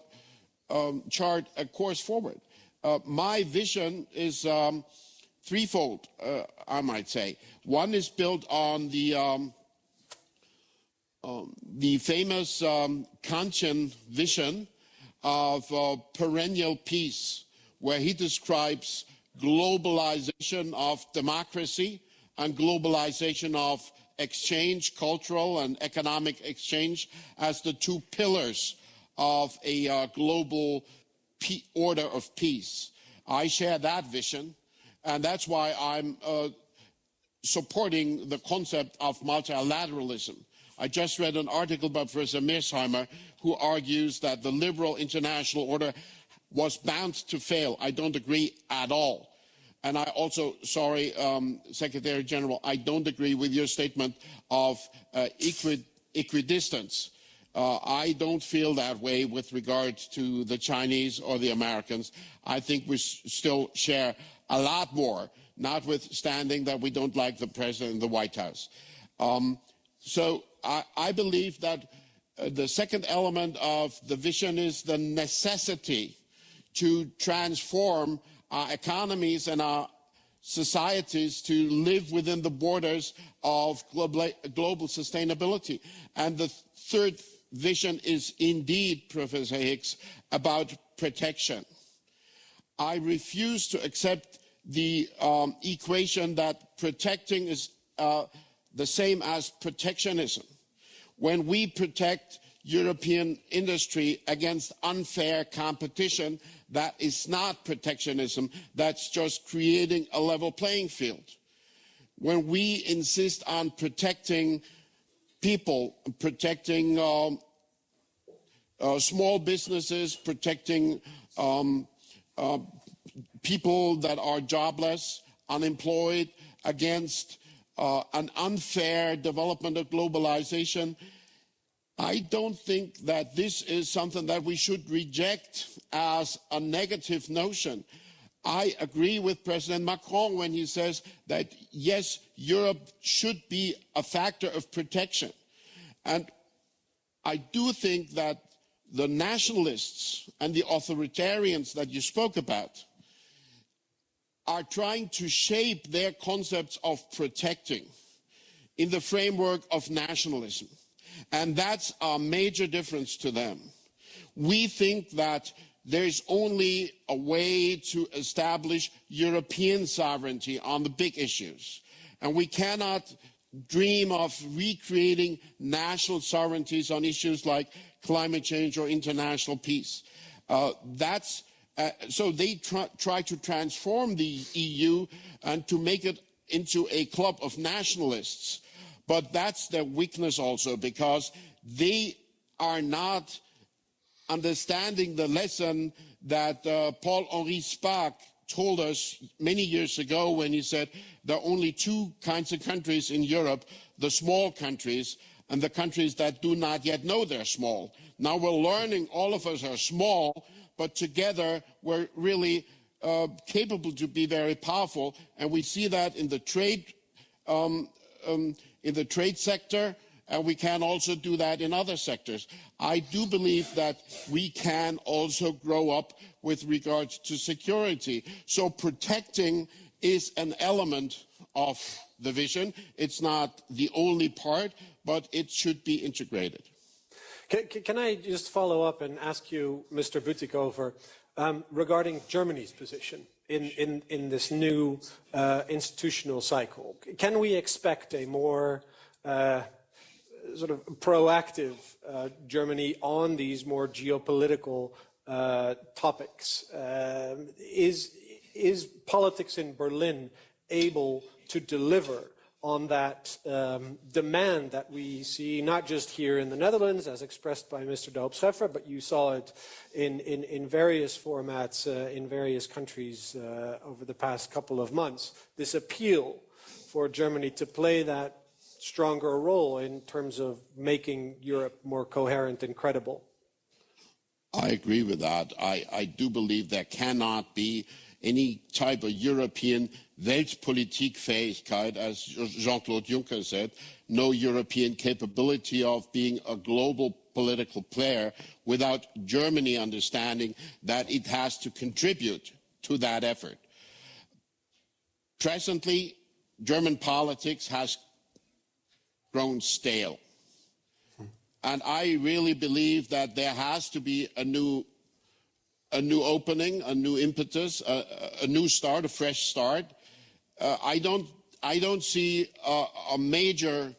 Speaker 4: chart a course forward. My vision is threefold, I might say. One is built on the famous Kantian vision of perennial peace, where he describes globalization of democracy and globalization of exchange, cultural and economic exchange, as the two pillars of a global order of peace. I share that vision. And that's why I'm supporting the concept of multilateralism. I just read an article by Professor Mearsheimer, who argues that the liberal international order was bound to fail. I don't agree at all. And I also, sorry, Secretary General, I don't agree with your statement of equidistance. I don't feel that way with regard to the Chinese or the Americans. I think we still share a lot more, notwithstanding that we don't like the president in the White House. So I believe that the second element of the vision is the necessity to transform our economies and our societies to live within the borders of global sustainability. And the third vision is indeed, Professor Hicks, about protection. I refuse to accept the equation that protecting is the same as protectionism. When we protect European industry against unfair competition, that is not protectionism, that's just creating a level playing field. When we insist on protecting people, protecting small businesses, protecting people that are jobless, unemployed, against an unfair development of globalization, I don't think that this is something that we should reject as a negative notion. I agree with President Macron when he says that, yes, Europe should be a factor of protection. And I do think that the nationalists and the authoritarians that you spoke about are trying to shape their concepts of protecting in the framework of nationalism. And that's a major difference to them. We think that there's only a way to establish European sovereignty on the big issues. And we cannot dream of recreating national sovereignties on issues like climate change or international peace. So they try to transform the EU and to make it into a club of nationalists. But that's their weakness also, because they are not understanding the lesson that Paul-Henri Spaak told us many years ago when he said there are only two kinds of countries in Europe, the small countries and the countries that do not yet know they're small. Now we're learning all of us are small, but together we're really capable to be very powerful, and we see that in the trade sector, and we can also do that in other sectors. I do believe that we can also grow up with regards to security. So protecting is an element of the vision. It's not the only part, but it should be integrated.
Speaker 3: Can I just follow up and ask you, Mr. Bütikofer, regarding Germany's position in this new institutional cycle? Can we expect a more sort of proactive Germany on these more geopolitical topics? Is politics in Berlin able to deliver on that demand that we see, not just here in the Netherlands, as expressed by Mr. de Hoop-Scheffer, but you saw it in various formats in various countries over the past couple of months, this appeal for Germany to play that stronger role in terms of making Europe more coherent and credible?
Speaker 4: I agree with that. I do believe there cannot be any type of European Weltpolitikfähigkeit, as Jean-Claude Juncker said, no European capability of being a global political player without Germany understanding that it has to contribute to that effort. Presently, German politics has grown stale. And I really believe that there has to be a new opening, a new impetus, a new start, a fresh start. I don't see a major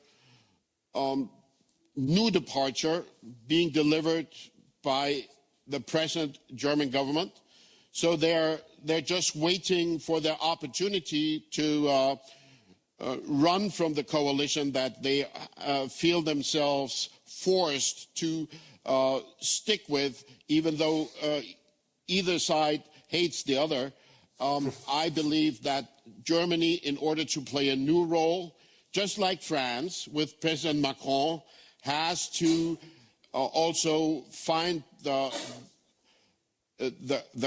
Speaker 4: new departure being delivered by the present German government. So they're just waiting for their opportunity to run from the coalition that they feel themselves forced to stick with, even though either side hates the other. I believe that Germany, in order to play a new role, just like France with President Macron, has to also find the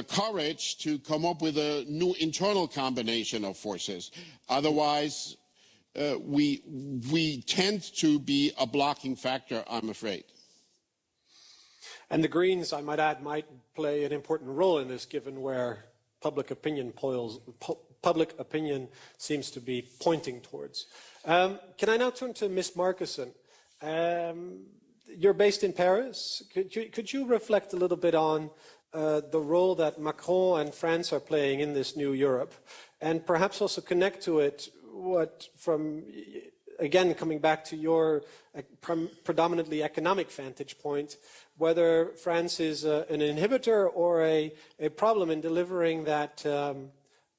Speaker 4: courage to come up with a new internal combination of forces. Otherwise, we tend to be a blocking factor, I'm afraid.
Speaker 3: And the Greens, I might add, might play an important role in this, given where public opinion seems to be pointing towards. Can I now turn to Ms. Markussen? You're based in Paris. Could you reflect a little bit on the role that Macron and France are playing in this new Europe, and perhaps also connect to it what from, again, coming back to your predominantly economic vantage point, whether France is an inhibitor or a problem in delivering that,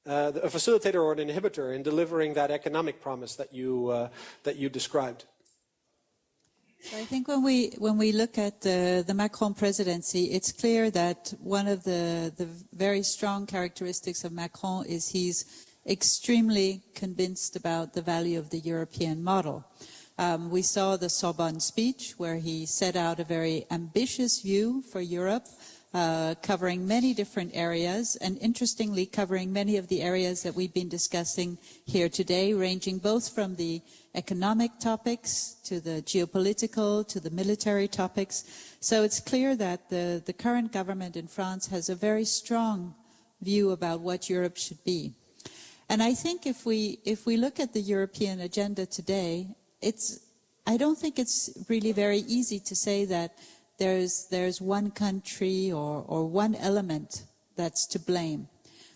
Speaker 3: a facilitator or an inhibitor in delivering that economic promise that you described.
Speaker 5: So I think when we look at the Macron presidency, it's clear that one of the very strong characteristics of Macron is he's extremely convinced about the value of the European model. We saw the Sorbonne speech where he set out a very ambitious view for Europe, covering many different areas, and interestingly covering many of the areas that we've been discussing here today, ranging both from the economic topics to the geopolitical to the military topics. So it's clear that the current government in France has a very strong view about what Europe should be. And I think if we look at the European agenda today, I don't think it's really very easy to say that there's one country or one element that's to blame.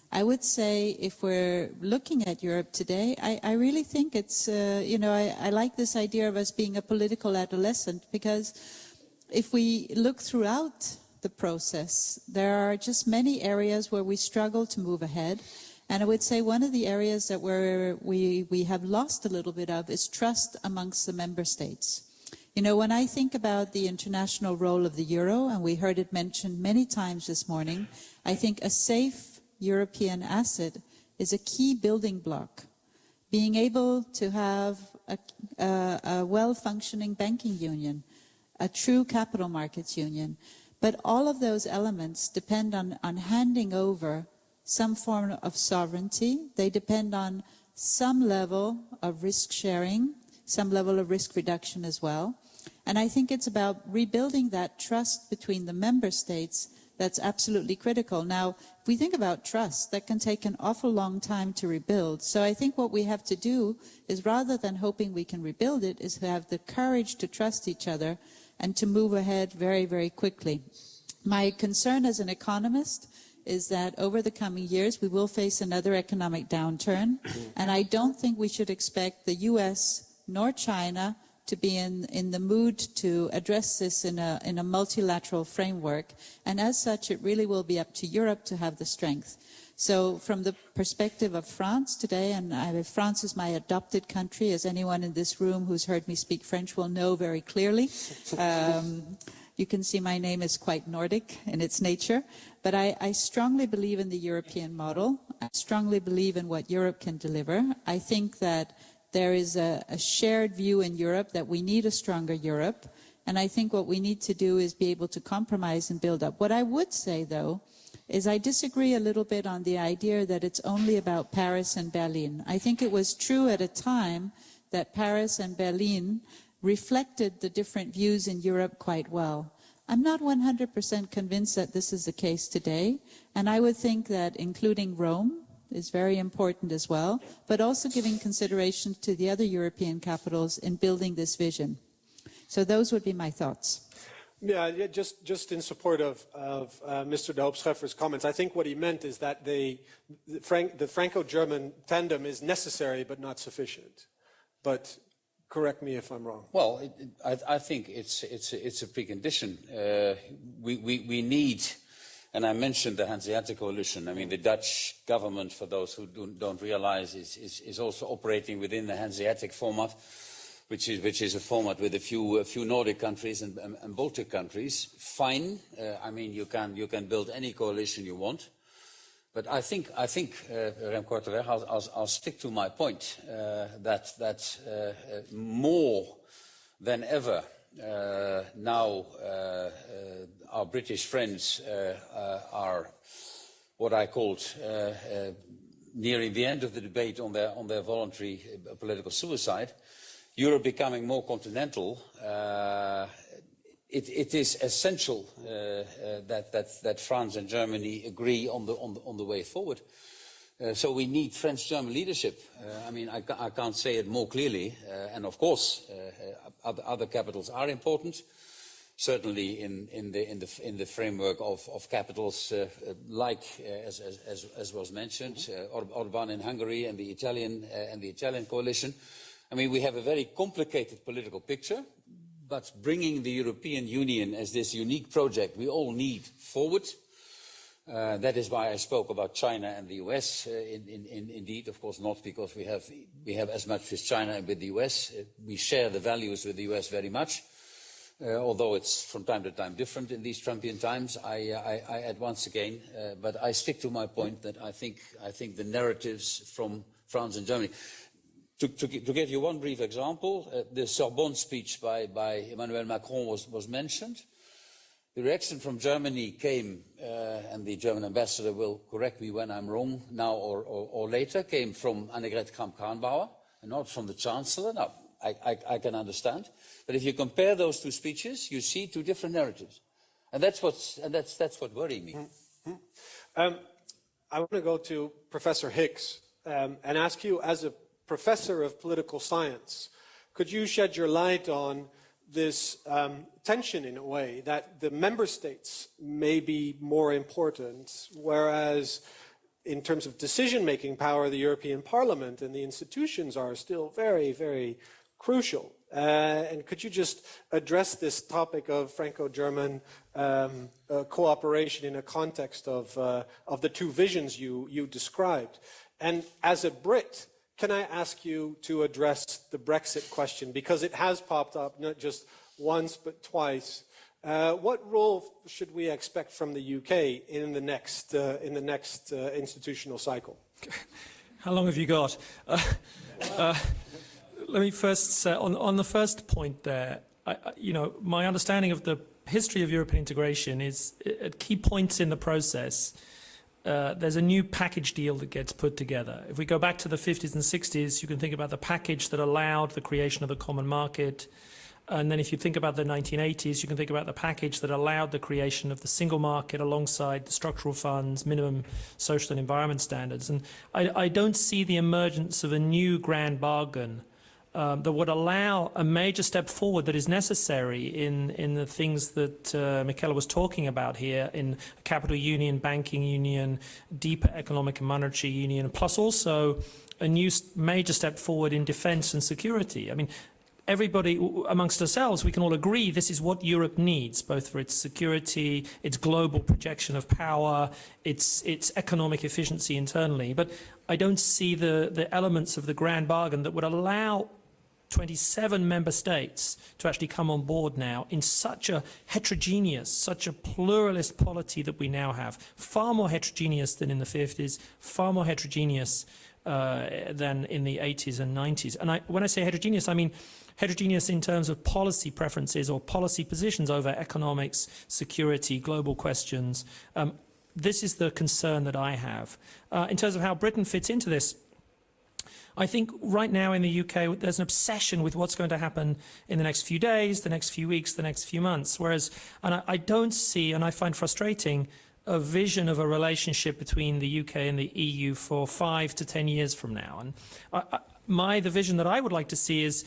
Speaker 5: I would say if we're looking at Europe today, I really think it's, I like this idea of us being a political adolescent, because if we look throughout the process, there are just many areas where we struggle to move ahead. And I would say one of the areas that we have lost a little bit of is trust amongst the member states. You know, when I think about the international role of the euro, and we heard it mentioned many times this morning, I think a safe European asset is a key building block. Being able to have a well-functioning banking union, a true capital markets union. But all of those elements depend on handing over some form of sovereignty. They depend on some level of risk sharing, some level of risk reduction as well. And I think it's about rebuilding that trust between the member states that's absolutely critical. Now, if we think about trust, that can take an awful long time to rebuild. So I think what we have to do is, rather than hoping we can rebuild it, is to have the courage to trust each other and to move ahead very, very quickly. My concern as an economist is that over the coming years we will face another economic downturn, and I don't think we should expect the US nor China to be in the mood to address this in a multilateral framework, and as such it really will be up to Europe to have the strength. So from the perspective of France today, and France is my adopted country, as anyone in this room who's heard me speak French will know very clearly. You can see my name is quite Nordic in its nature, but I strongly believe in the European model. I strongly believe in what Europe can deliver. I think that there is a shared view in Europe that we need a stronger Europe, and I think what we need to do is be able to compromise and build up. What I would say, though, is I disagree a little bit on the idea that it's only about Paris and Berlin. I think it was true at a time that Paris and Berlin reflected the different views in Europe quite well. I'm not 100% convinced that this is the case today, and I would think that including Rome is very important as well, but also giving consideration to the other European capitals in building this vision. So those would be my thoughts.
Speaker 3: Yeah, just in support of Mr. de Hoop-Scheffer's comments, I think what he meant is that the Franco-German tandem is necessary but not sufficient. But correct me if I'm wrong.
Speaker 2: Well, I think it's a precondition. We need, and I mentioned the Hanseatic coalition. I mean, the Dutch government, for those who don't realize, is also operating within the Hanseatic format, which is a format with a few Nordic countries and Baltic countries. Fine. I mean, you can build any coalition you want. But I think, Rem Korteweg, I'll stick to my point that more than ever now our British friends are what I called nearing the end of the debate on their voluntary political suicide. Europe becoming more continental. It is essential that France and Germany agree on the way forward. So we need French-German leadership. I mean, I can't say it more clearly. And of course, other capitals are important. certainly in the framework of capitals as was mentioned, Orban in Hungary and the Italian coalition. I mean, we have a very complicated political picture, but bringing the European Union as this unique project we all need forward. That is why I spoke about China and the US. Indeed, of course, not because we have as much with China and with the US. We share the values with the US very much, although it's from time to time different in these Trumpian times. I add once again, but I stick to my point that I think the narratives from France and Germany. To give you one brief example, the Sorbonne speech by Emmanuel Macron was mentioned. The reaction from Germany came, and the German ambassador will correct me when I'm wrong now or later, came from Annegret Kramp-Karrenbauer and not from the Chancellor. Now, I can understand. But if you compare those two speeches, you see two different narratives. And that's what worried me.
Speaker 3: I want to go to Professor Hicks and ask you, as a professor of political science, could you shed your light on this tension, in a way, that the member states may be more important, whereas in terms of decision-making power, the European Parliament and the institutions are still very, very crucial. And could you just address this topic of Franco-German cooperation in a context of the two visions you described? And as a Brit, can I ask you to address the Brexit question, because it has popped up not just once but twice? What role should we expect from the UK in the next institutional cycle?
Speaker 6: How long have you got? Let me first say, on the first point there, my understanding of the history of European integration is at key points in the process. There's a new package deal that gets put together. If we go back to the 50s and 60s, you can think about the package that allowed the creation of the common market. And then if you think about the 1980s, you can think about the package that allowed the creation of the single market alongside the structural funds, minimum social and environment standards. And I don't see the emergence of a new grand bargain that would allow a major step forward that is necessary in the things that Michele was talking about here, in capital union, banking union, deeper economic and monetary union, plus also a new major step forward in defense and security. I mean, everybody amongst ourselves, we can all agree this is what Europe needs, both for its security, its global projection of power, its economic efficiency internally. But I don't see the elements of the grand bargain that would allow 27 member states to actually come on board now in such a heterogeneous, such a pluralist polity that we now have. Far more heterogeneous than in the 50s, far more heterogeneous than in the 80s and 90s. And when I say heterogeneous, I mean heterogeneous in terms of policy preferences or policy positions over economics, security, global questions. This is the concern that I have. In terms of how Britain fits into this, I think right now in the UK, there's an obsession with what's going to happen in the next few days, the next few weeks, the next few months. Whereas, and I don't see, and I find frustrating, a vision of a relationship between the UK and the EU for 5 to 10 years from now. And the vision that I would like to see is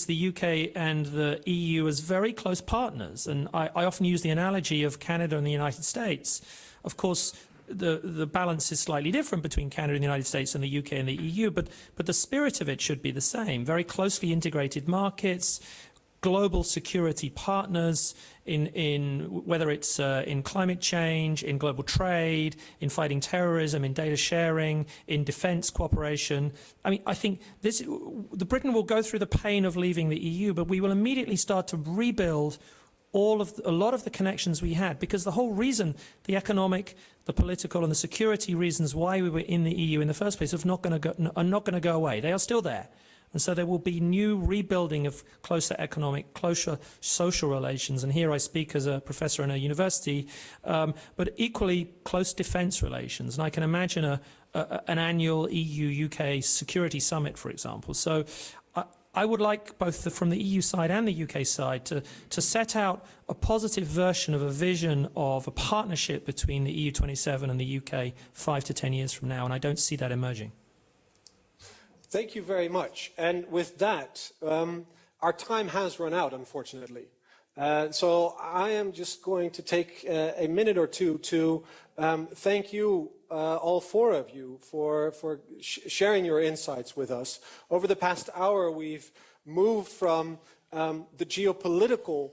Speaker 6: the UK and the EU as very close partners. And I often use the analogy of Canada and the United States. Of course, the balance is slightly different between Canada and the United States and the UK and the EU, but the spirit of it should be the same. Very closely integrated markets, global security partners in whether it's in climate change, in global trade, in fighting terrorism, in data sharing, in defence cooperation. I mean, I think the Britain will go through the pain of leaving the EU, but we will immediately start to rebuild a lot of the connections we had, because the whole reason, the economic, the political and the security reasons why we were in the EU in the first place are not going to go away. They are still there. And so there will be new rebuilding of closer economic, closer social relations. And here I speak as a professor in a university, but equally close defence relations. And I can imagine an annual EU-UK security summit, for example. So I would like both from the EU side and the UK side to set out a positive version of a vision of a partnership between the EU27 and the UK 5 to 10 years from now, and I don't see that emerging.
Speaker 3: Thank you very much. And with that, our time has run out, unfortunately. So I am just going to take a minute or two to thank you, all four of you, for sharing your insights with us. Over the past hour, we've moved from the geopolitical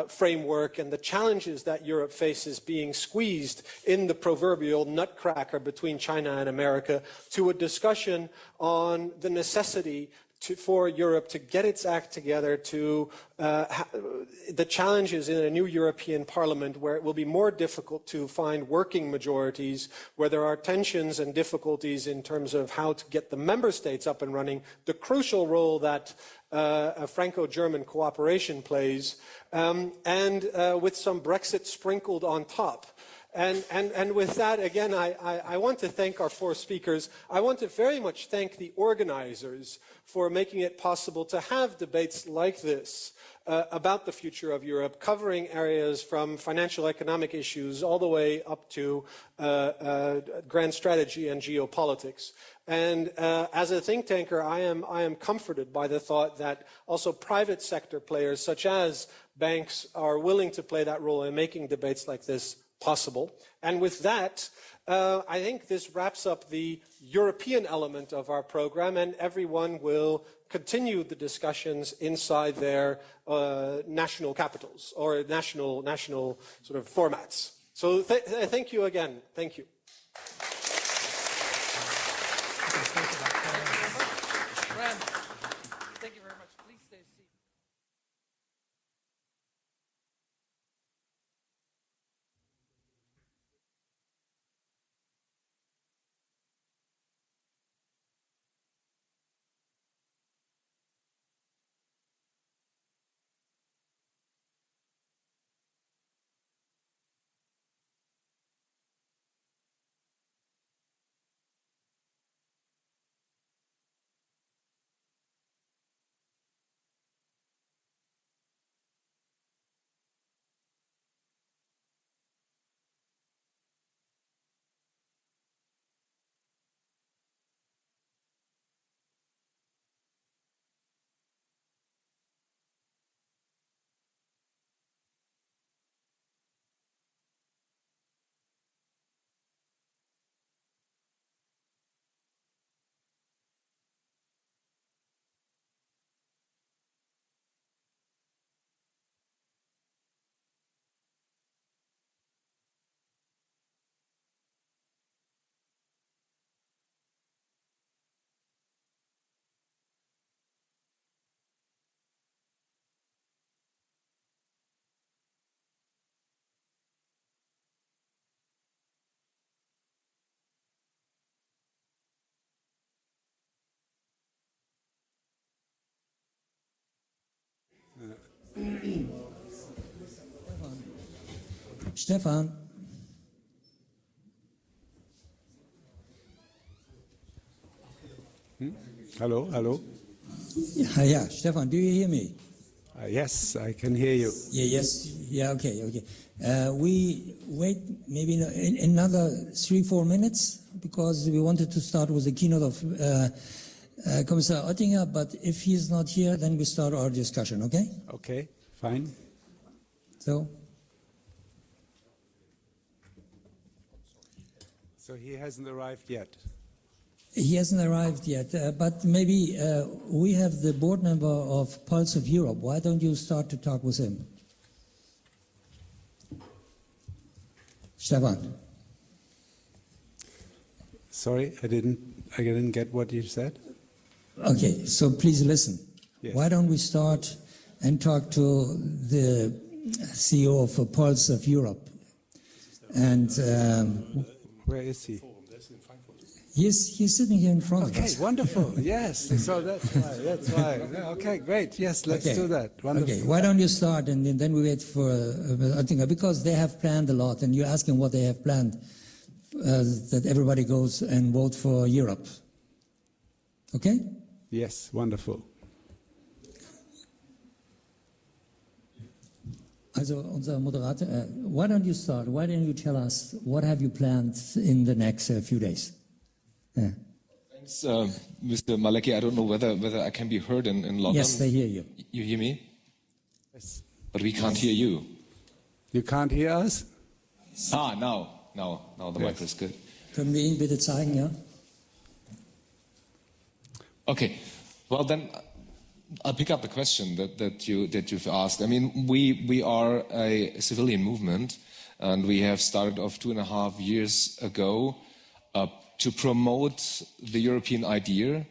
Speaker 3: framework and the challenges that Europe faces being squeezed in the proverbial nutcracker between China and America to a discussion on the necessity for Europe to get its act together, to the challenges in a new European Parliament where it will be more difficult to find working majorities, where there are tensions and difficulties in terms of how to get the member states up and running, the crucial role that a Franco-German cooperation plays, and with some Brexit sprinkled on top. And with that, again, I want to thank our four speakers. I want to very much thank the organizers for making it possible to have debates like this about the future of Europe, covering areas from financial economic issues all the way up to grand strategy and geopolitics. And as a think tanker, I am comforted by the thought that also private sector players such as banks are willing to play that role in making debates like this possible. And with that, I think this wraps up the European element of our program, and everyone will continue the discussions inside their national capitals or national sort of formats. So thank you again. Thank you.
Speaker 1: Thank you very much. Please stay seated.
Speaker 7: Stefan.
Speaker 8: Hello, hello.
Speaker 7: Yeah, Stefan, do you hear me?
Speaker 8: Yes, I can hear you.
Speaker 7: Yeah, okay. We wait maybe another 3-4 minutes because we wanted to start with the keynote of Commissar Oettinger, but if he's not here, then we start our discussion, okay?
Speaker 8: Okay, fine. So he hasn't arrived yet?
Speaker 7: He hasn't arrived yet, but maybe we have the board member of Pulse of Europe. Why don't you start to talk with him? Stefan.
Speaker 8: Sorry, I didn't get what you said.
Speaker 7: Okay, so please listen.
Speaker 8: Yes.
Speaker 7: Why don't we start and talk to the CEO of Pulse of Europe? And
Speaker 8: where is he?
Speaker 7: He's sitting here in front of us.
Speaker 8: Okay, wonderful. Yes, so that's why. Okay, great. Yes, let's do that. Wonderful.
Speaker 7: Okay, why don't you start and then we wait for Oettinger, because they have planned a lot, and you ask him what they have planned, that everybody goes and vote for Europe. Okay?
Speaker 8: Yes, wonderful.
Speaker 7: Also, unser Moderator, why don't you start? Why don't you tell us what have you planned in the next few days? Yeah.
Speaker 9: Thanks, Mr. Maleki. I don't know whether I can be heard in London.
Speaker 7: Yes, they hear you.
Speaker 9: You hear me?
Speaker 8: Yes.
Speaker 9: but we can't hear you.
Speaker 8: You can't hear us?
Speaker 9: Now the mic is good.
Speaker 7: Können wir ihn bitte zeigen, ja?
Speaker 9: Okay, well then I'll pick up the question that you've asked. I mean, we are a civilian movement, and we have started off 2.5 years ago to promote the European idea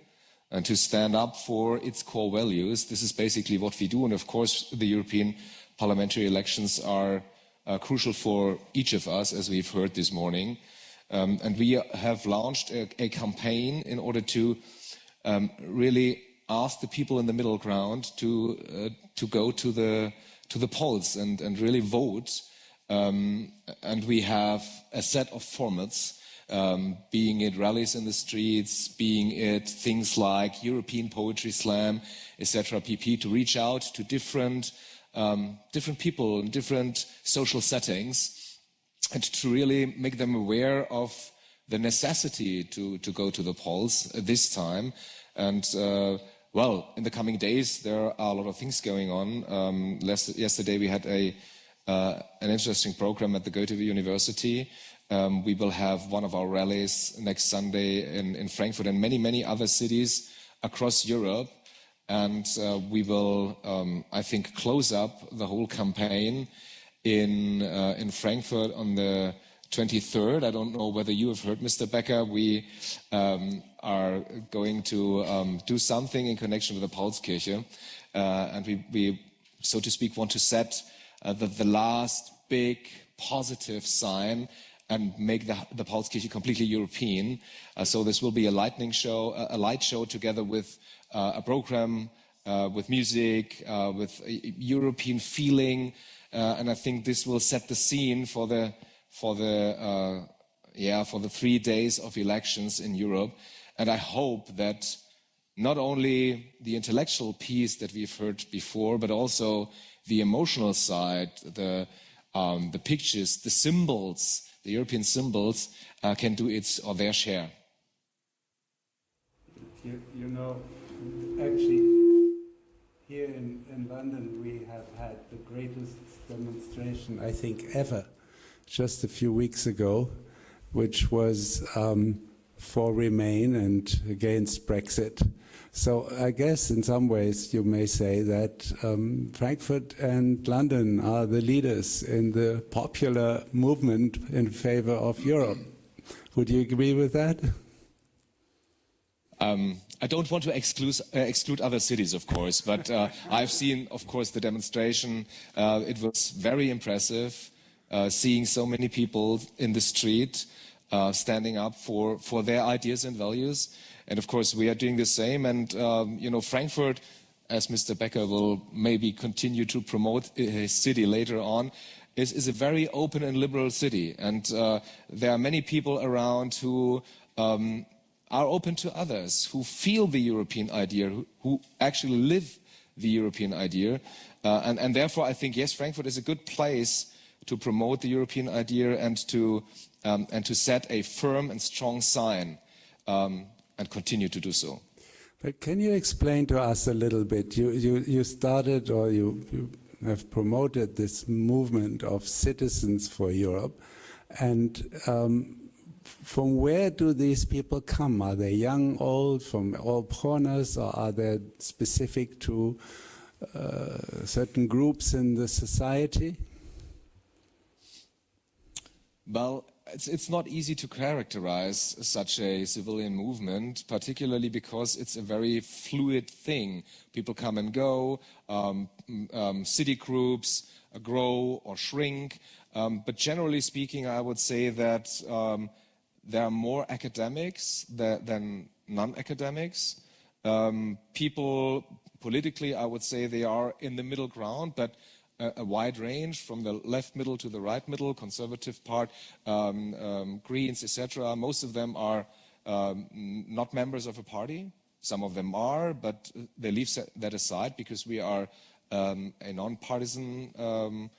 Speaker 9: and to stand up for its core values. This is basically what we do, and of course the European parliamentary elections are crucial for each of us, as we've heard this morning. And we have launched a campaign in order to really ask the people in the middle ground to go to the polls and really vote. And we have a set of formats, being it rallies in the streets, being it things like European Poetry Slam, etc., pp., to reach out to different people in different social settings, and to really make them aware of the necessity to go to the polls this time. And well, in the coming days, there are a lot of things going on. Yesterday we had an interesting program at the Goethe University. We will have one of our rallies next Sunday in Frankfurt and many other cities across Europe. And we will, I think, close up the whole campaign in Frankfurt on the 23rd. I don't know whether you have heard, Mr. Becker. We are going to do something in connection with the Paulskirche. And we, so to speak, want to set the last big positive sign and make the Paulskirche completely European. So this will be a light show together with a program with music, with a European feeling, and I think this will set the scene for the 3 days of elections in Europe. And I hope that not only the intellectual piece that we've heard before, but also the emotional side, the pictures, the symbols, the European symbols, can do its or their share.
Speaker 8: You know, actually, here in London, we have had the greatest demonstration, I think, ever, just a few weeks ago, which was for Remain and against Brexit. So I guess in some ways you may say that Frankfurt and London are the leaders in the popular movement in favor of Europe. Would you agree with that?
Speaker 9: I don't want to exclude other cities, of course, but I've seen, of course, the demonstration. It was very impressive, seeing so many people in the street standing up for their ideas and values. And of course, we are doing the same. And, you know, Frankfurt, as Mr. Becker will maybe continue to promote his city later on, is a very open and liberal city. And there are many people around who are open to others, who feel the European idea, who actually live the European idea. And therefore, I think, yes, Frankfurt is a good place to promote the European idea and to set a firm and strong sign and continue to do so.
Speaker 8: But can you explain to us a little bit? You started, or you have promoted this movement of citizens for Europe, and from where do these people come? Are they young, old, from all corners, or are they specific to certain groups in the society?
Speaker 9: Well, it's not easy to characterize such a civilian movement, particularly because it's a very fluid thing. People come and go, city groups grow or shrink, but generally speaking, I would say that there are more academics than non-academics. People, politically, I would say they are in the middle ground, but a wide range from the left middle to the right middle, conservative part, Greens, etc. Most of them are not members of a party. Some of them are, but they leave that aside because we are a non-partisan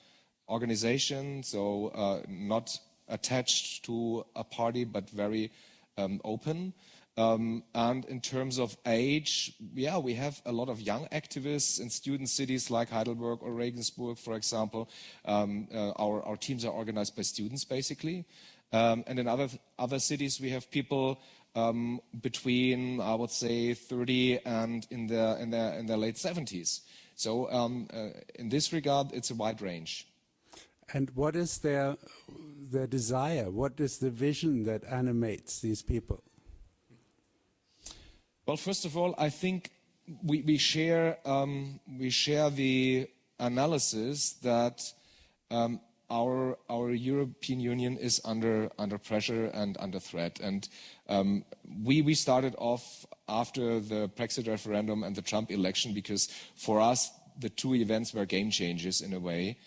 Speaker 9: organization, so not attached to a party, but very open. And in terms of age, yeah, we have a lot of young activists in student cities like Heidelberg or Regensburg, for example. Our teams are organized by students, basically. And in other cities, we have people between, I would say, 30 and in their late 70s. So in this regard, it's a wide range.
Speaker 8: And what is their desire? What is the vision that animates these people?
Speaker 9: Well, first of all, I think we share the analysis that our European Union is under pressure and under threat. And we started off after the Brexit referendum and the Trump election because for us the two events were game changers in a way.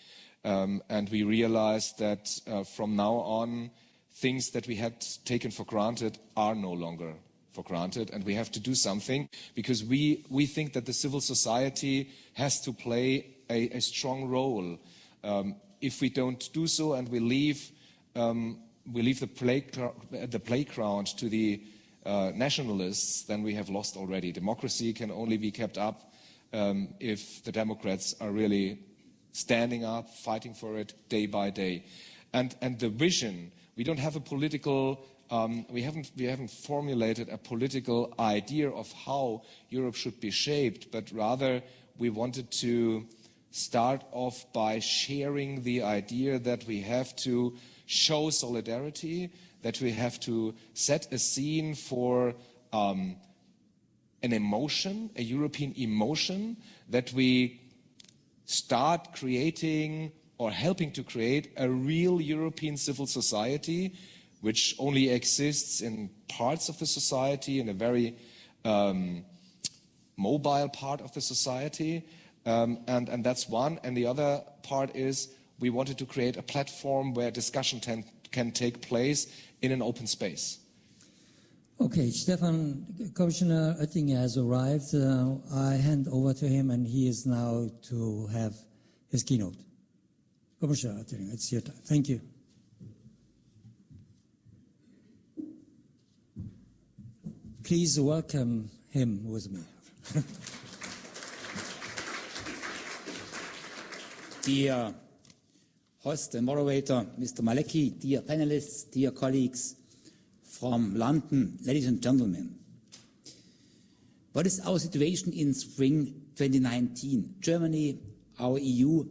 Speaker 9: And we realized that from now on, things that we had taken for granted are no longer for granted, and we have to do something because we think that the civil society has to play a strong role. If we don't do so and we leave the playground to the nationalists, then we have lost already. Democracy can only be kept up if the Democrats are really standing up, fighting for it day by day. And the vision, we don't have a political, we haven't formulated a political idea of how Europe should be shaped, but rather we wanted to start off by sharing the idea that we have to show solidarity, that we have to set a scene for an emotion, a European emotion, that we start creating or helping to create a real European civil society, which only exists in parts of the society, in a very mobile part of the society. And that's one. And the other part is we wanted to create a platform where discussion can take place in an open space.
Speaker 7: Okay, Stefan, Commissioner Oettinger has arrived. I hand over to him, and he is now to have his keynote. Commissioner Oettinger, it's your time. Thank you. Please welcome him with me.
Speaker 10: Dear host and moderator, Mr. Maleki, dear panelists, dear colleagues from London, ladies and gentlemen. What is our situation in spring 2019? Germany, our EU,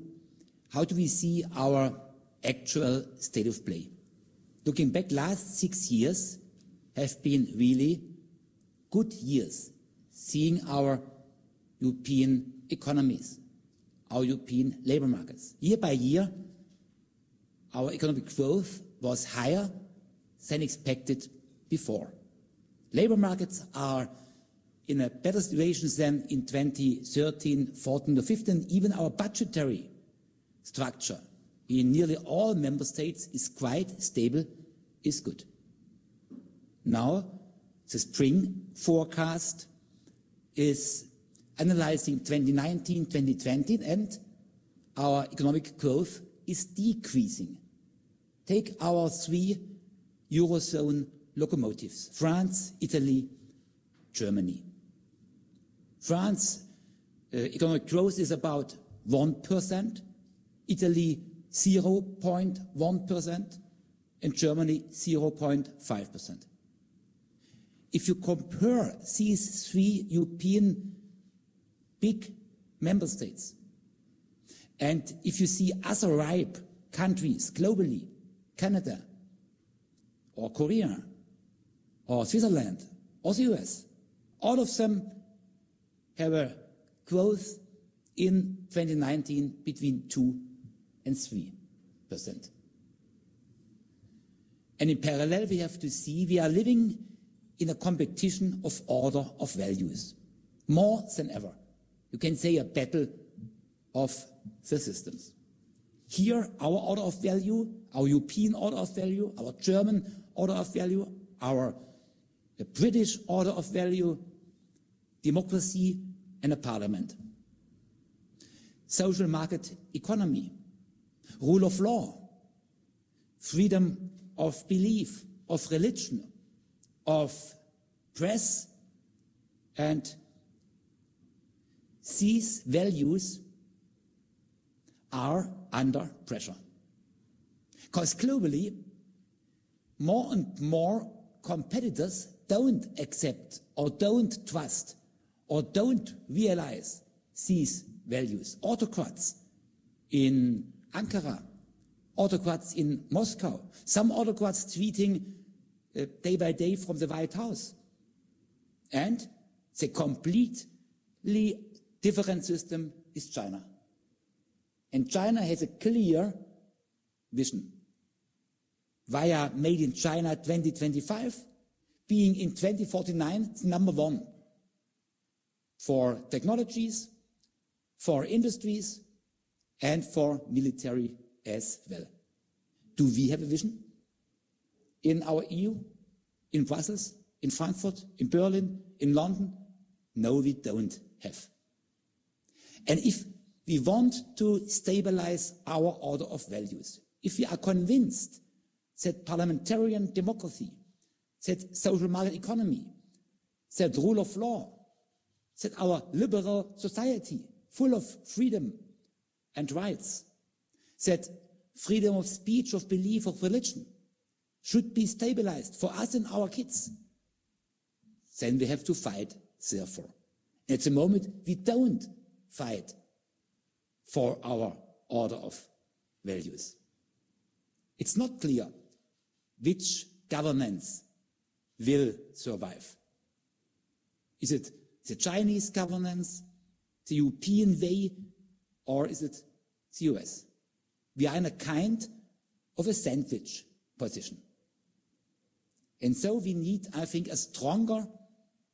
Speaker 10: how do we see our actual state of play? Looking back, last 6 years have been really good years, seeing our European economies, our European labor markets. Year by year, our economic growth was higher than expected before. Labor markets are in a better situation than in 2013, 14 or 15. Even our budgetary structure in nearly all member states is quite stable, is good. Now, the spring forecast is analyzing 2019, 2020, and our economic growth is decreasing. Take our 3 Eurozone locomotives, France, Italy, Germany. France, economic growth is about 1%, Italy 0.1%, and Germany 0.5%. If you compare these 3 European big member states, and if you see other ripe countries globally, Canada, or Korea, or Switzerland, or the US, all of them have a growth in 2019 between 2 and 3%. And in parallel, we have to see we are living in a competition of order of values, more than ever. You can say a battle of the systems. Here, our order of value, our European order of value, our German order of value, our British order of value, democracy and a parliament. Social market economy, rule of law, freedom of belief, of religion, of press, and these values are under pressure. Because globally, more and more competitors don't accept or don't trust or don't realize these values. Autocrats in Ankara, autocrats in Moscow, some autocrats tweeting day by day from the White House. And the completely different system is China. And China has a clear vision via Made in China 2025, being in 2049 number one for technologies, for industries, and for military as well. Do we have a vision in our EU, in Brussels, in Frankfurt, in Berlin, in London? No, we don't have. And if we want to stabilize our order of values, if we are convinced that parliamentarian democracy, that social market economy, that rule of law, that our liberal society full of freedom and rights, that freedom of speech, of belief, of religion should be stabilized for us and our kids, then we have to fight, therefore. At the moment, we don't fight for our order of values. It's not clear which governments will survive. Is it the Chinese governance, the European way, or is it the US? We are in a kind of a sandwich position. And so we need, I think, a stronger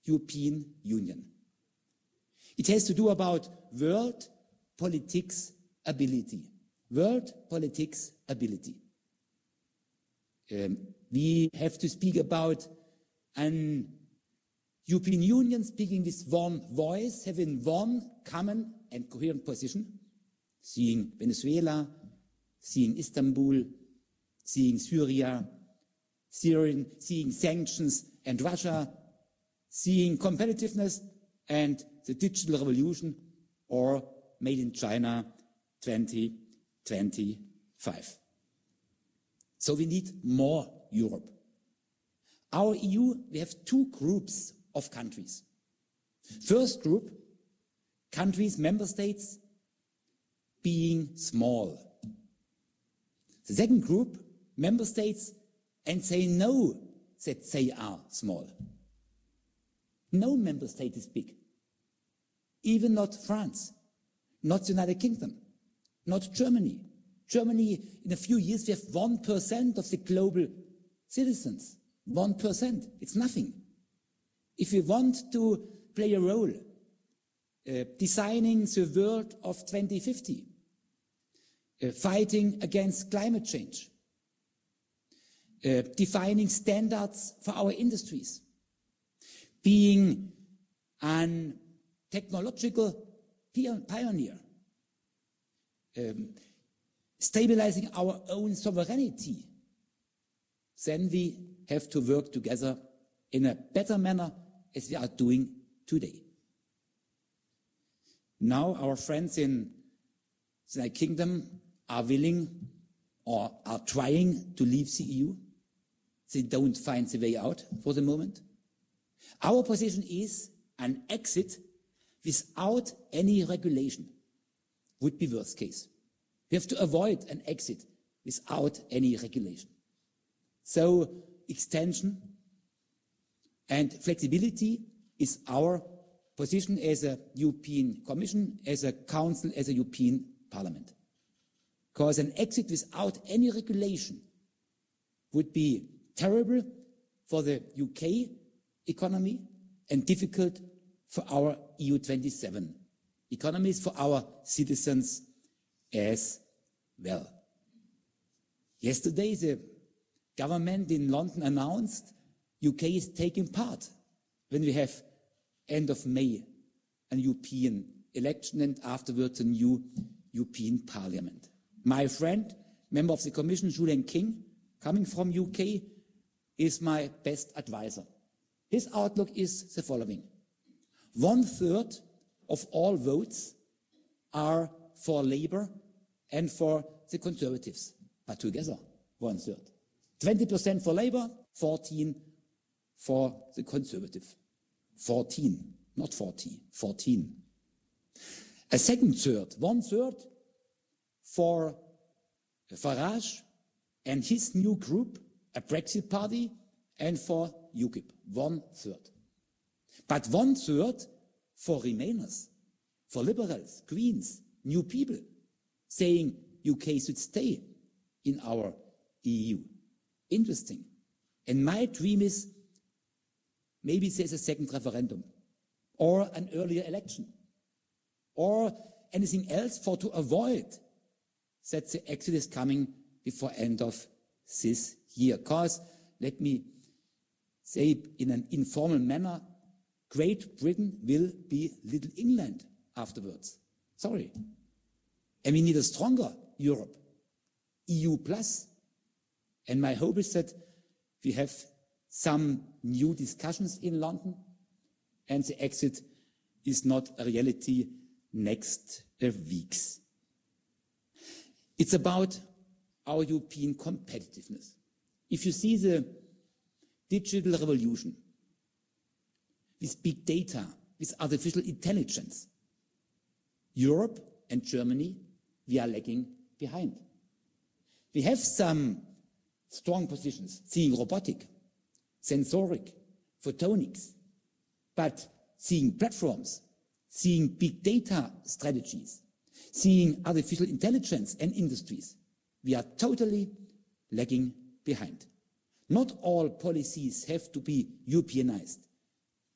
Speaker 10: European Union. It has to do about world politics ability. World politics ability. We have to speak about an European Union speaking with one voice, having one common and coherent position, seeing Venezuela, seeing Istanbul, seeing Syria, seeing sanctions and Russia, seeing competitiveness and the digital revolution, or Made in China 2025. So we need more Europe. Our EU, we have two groups of countries. First group, countries, member states, being small. The second group, member states, and they know that they are small. No member state is big. Even not France, not the United Kingdom, not Germany. Germany, in a few years, we have 1% of the global citizens. 1%. It's nothing. If we want to play a role designing the world of 2050, fighting against climate change, defining standards for our industries, being an technological pioneer, stabilizing our own sovereignty, then we have to work together in a better manner as we are doing today. Now our friends in the United Kingdom are willing or are trying to leave the EU. They don't find the way out for the moment. Our position is an exit without any regulation would be worst case. We have to avoid an exit without any regulation. So extension and flexibility is our position as a European Commission, as a Council, as a European Parliament. Because an exit without any regulation would be terrible for the UK economy and difficult for our EU 27 economies, for our citizens as well. Yesterday, the government in London announced UK is taking part when we have end of May an European election and afterwards a new European Parliament. My friend, member of the Commission, Julian King, coming from UK, is my best advisor His outlook is the following. 1/3 of all votes are for Labour and for the Conservatives, but together 1/3. 20% for Labour, 14 for the Conservative. 14, not 40, 14. A second third, 1/3 for Farage and his new group, a Brexit party, and for UKIP, 1/3. But 1/3 for Remainers, for Liberals, Greens, New People, saying UK should stay in our EU. Interesting. And my dream is maybe there's a second referendum or an earlier election or anything else to avoid that the exit is coming before end of this year. Because, let me say in an informal manner, Great Britain will be Little England afterwards. Sorry. And we need a stronger Europe, EU plus. And my hope is that we have some new discussions in London and the exit is not a reality next weeks. It's about our European competitiveness. If you see the digital revolution with big data, with artificial intelligence, Europe and Germany, we are lagging behind. We have some strong positions, seeing robotic, sensoric, photonics, but seeing platforms, seeing big data strategies, seeing artificial intelligence and industries, we are totally lagging behind. Not all policies have to be Europeanized,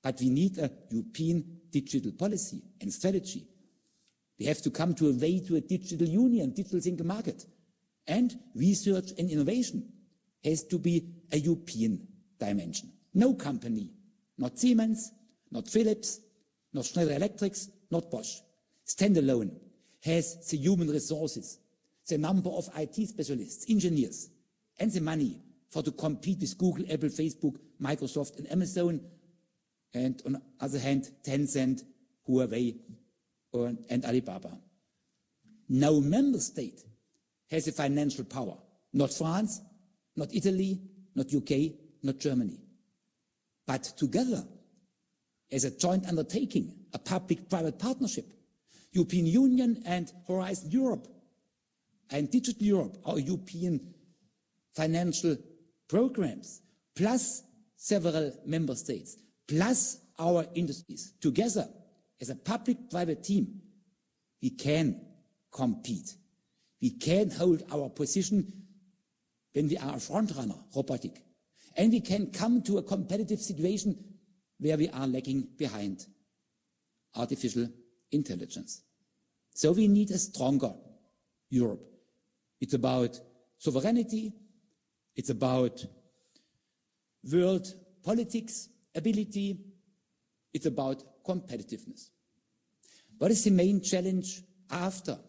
Speaker 10: but we need a European digital policy and strategy. We have to come to a way to a digital union, digital single market. And research and innovation has to be a European dimension. No company, not Siemens, not Philips, not Schneider Electric, not Bosch, standalone, has the human resources, the number of IT specialists, engineers, and the money to compete with Google, Apple, Facebook, Microsoft, and Amazon, and on the other hand, Tencent, Huawei, and Alibaba. No member state has a financial power. Not France, not Italy, not UK, not Germany. But together, as a joint undertaking, a public-private partnership, European Union and Horizon Europe and Digital Europe, our European financial programs, plus several member states, plus our industries, together as a public-private team, we can compete. We can hold our position when we are a frontrunner, robotic. And we can come to a competitive situation where we are lagging behind artificial intelligence. So we need a stronger Europe. It's about sovereignty, it's about world politics, ability, it's about competitiveness. What is the main challenge after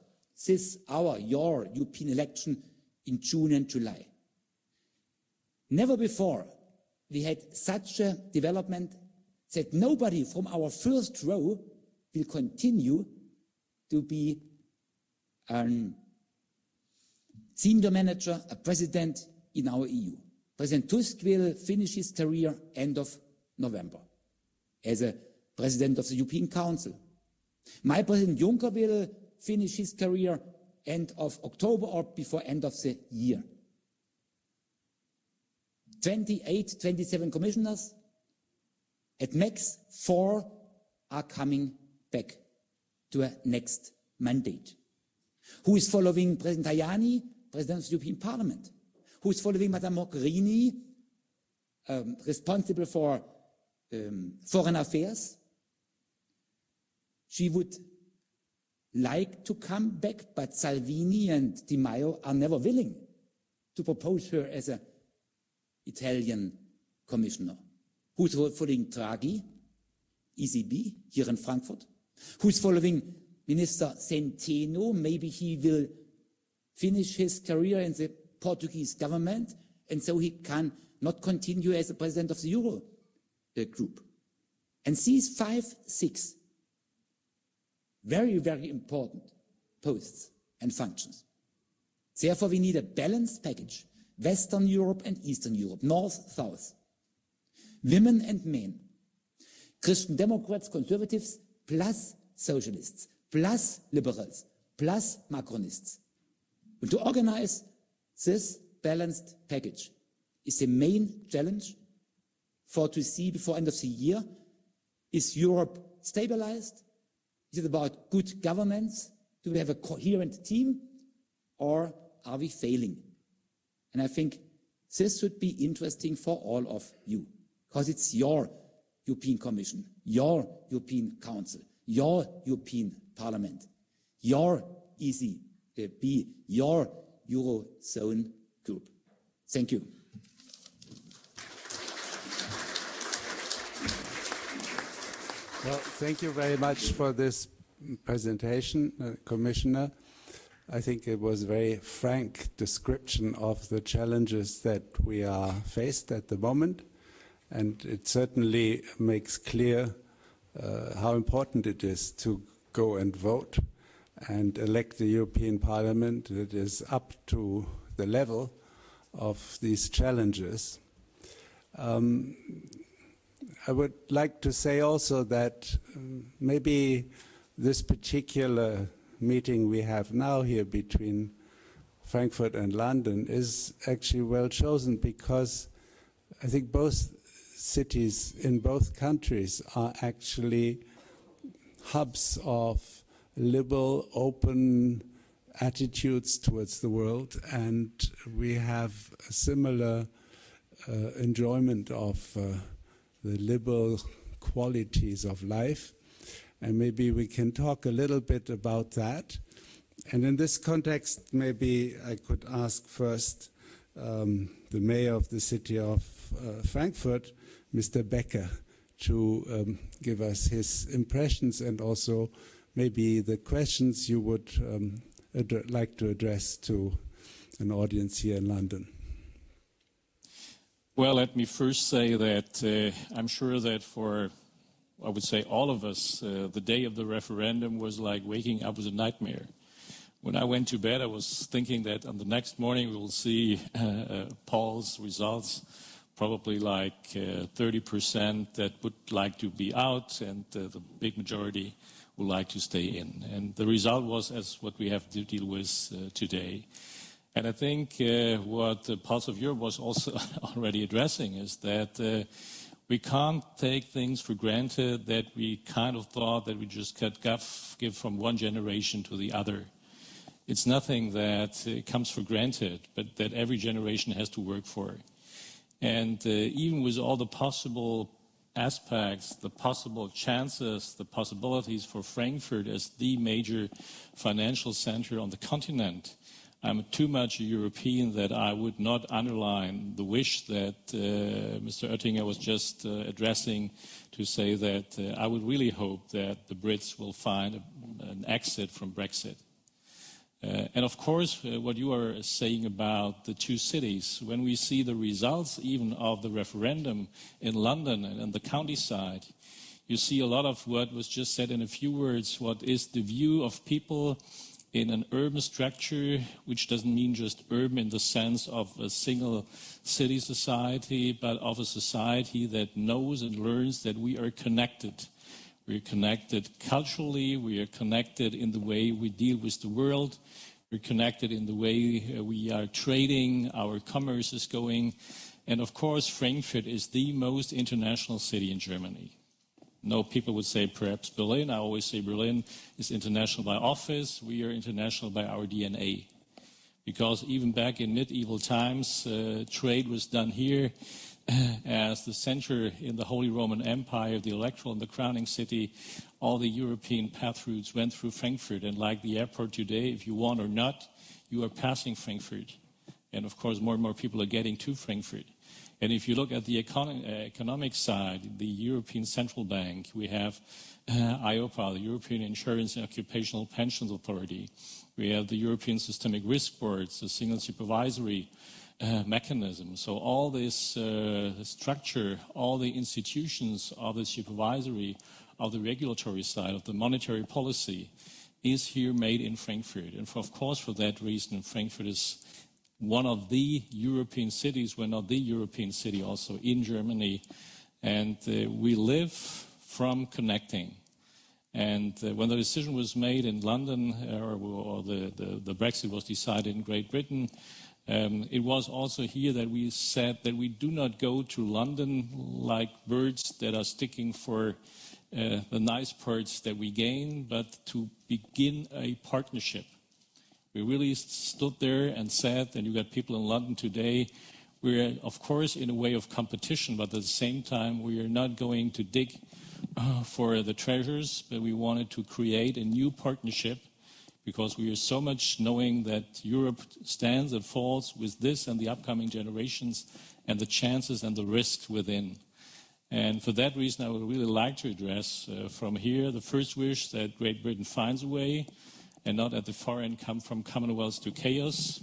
Speaker 10: your European election in June and July? Never before we had such a development that nobody from our first row will continue to be a senior manager, a president in our EU. President Tusk will finish his career end of November as a president of the European Council. My President Juncker will finish his career end of October or before end of the year. 28, 27 commissioners, at max 4 are coming back to a next mandate. Who is following President Tajani, President of the European Parliament? Who is following Madame Mogherini, responsible for foreign affairs? She would like to come back, but Salvini and Di Maio are never willing to propose her as an Italian commissioner. Who's following Draghi, ECB, here in Frankfurt? Who's following Minister Centeno? Maybe he will finish his career in the Portuguese government, and so he can not continue as the president of the Euro group. And these 5, 6 very, very important posts and functions. Therefore, we need a balanced package, Western Europe and Eastern Europe, North, South, women and men, Christian Democrats, Conservatives, plus Socialists, plus Liberals, plus Macronists. And to organize this balanced package is the main challenge to see before end of the year. Is Europe stabilized? Is it about good governance? Do we have a coherent team? Or are we failing? And I think this should be interesting for all of you, because it's your European Commission, your European Council, your European Parliament, your ECB, your Eurozone group. Thank you.
Speaker 8: Well, thank you very much for this presentation, Commissioner. I think it was a very frank description of the challenges that we are faced at the moment, and it certainly makes clear how important it is to go and vote and elect the European Parliament that is up to the level of these challenges. I would like to say also that maybe this particular meeting we have now here between Frankfurt and London is actually well chosen, because I think both cities in both countries are actually hubs of liberal, open attitudes towards the world, and we have a similar enjoyment of the liberal qualities of life. And maybe we can talk a little bit about that. And in this context, maybe I could ask first the mayor of the city of Frankfurt, Mr. Becker, to give us his impressions and also maybe the questions you would like to address to an audience here in London.
Speaker 11: Well, let me first say that I'm sure that for, I would say, all of us, the day of the referendum was like waking up with a nightmare. When I went to bed, I was thinking that on the next morning we will see polls results, probably like 30% that would like to be out, and the big majority would like to stay in. And the result was as what we have to deal with today. And I think what Pulse of Europe was also already addressing is that we can't take things for granted, that we kind of thought that we just could give from one generation to the other. It's nothing that comes for granted, but that every generation has to work for. And even with all the possible aspects, the possible chances, the possibilities for Frankfurt as the major financial center on the continent, I'm too much a European that I would not underline the wish that Mr. Oettinger was just addressing, to say that I would really hope that the Brits will find an exit from Brexit. And of course, what you are saying about the two cities, when we see the results even of the referendum in London and in the countryside, you see a lot of what was just said in a few words, what is the view of people in an urban structure, which doesn't mean just urban in the sense of a single city society, but of a society that knows and learns that we are connected. We are connected culturally, we are connected in the way we deal with the world, we're connected in the way we are trading, our commerce is going. And of course, Frankfurt is the most international city in Germany. No, people would say perhaps Berlin. I always say Berlin is international by office. We are international by our DNA. Because even back in medieval times, trade was done here as the center in the Holy Roman Empire, the electoral and the crowning city. All the European path routes went through Frankfurt. And like the airport today, if you want or not, you are passing Frankfurt. And of course, more and more people are getting to Frankfurt. And if you look at the economic side, the European Central Bank, we have EIOPA, the European Insurance and Occupational Pensions Authority. We have the European Systemic Risk Boards, the Single Supervisory mechanism. So all this structure, all the institutions of the supervisory, of the regulatory side, of the monetary policy, is here made in Frankfurt. And of course, for that reason, Frankfurt is one of the European cities, we're not the European city also in Germany. And we live from connecting. And when the decision was made in London, or the Brexit was decided in Great Britain, it was also here that we said that we do not go to London like birds that are sticking for the nice parts that we gain, but to begin a partnership. We really stood there and said, and you got people in London today, we're of course in a way of competition, but at the same time we are not going to dig for the treasures, but we wanted to create a new partnership because we are so much knowing that Europe stands and falls with this and the upcoming generations and the chances and the risks within. And for that reason, I would really like to address from here the first wish that Great Britain finds a way and not at the far end come from commonwealths to chaos.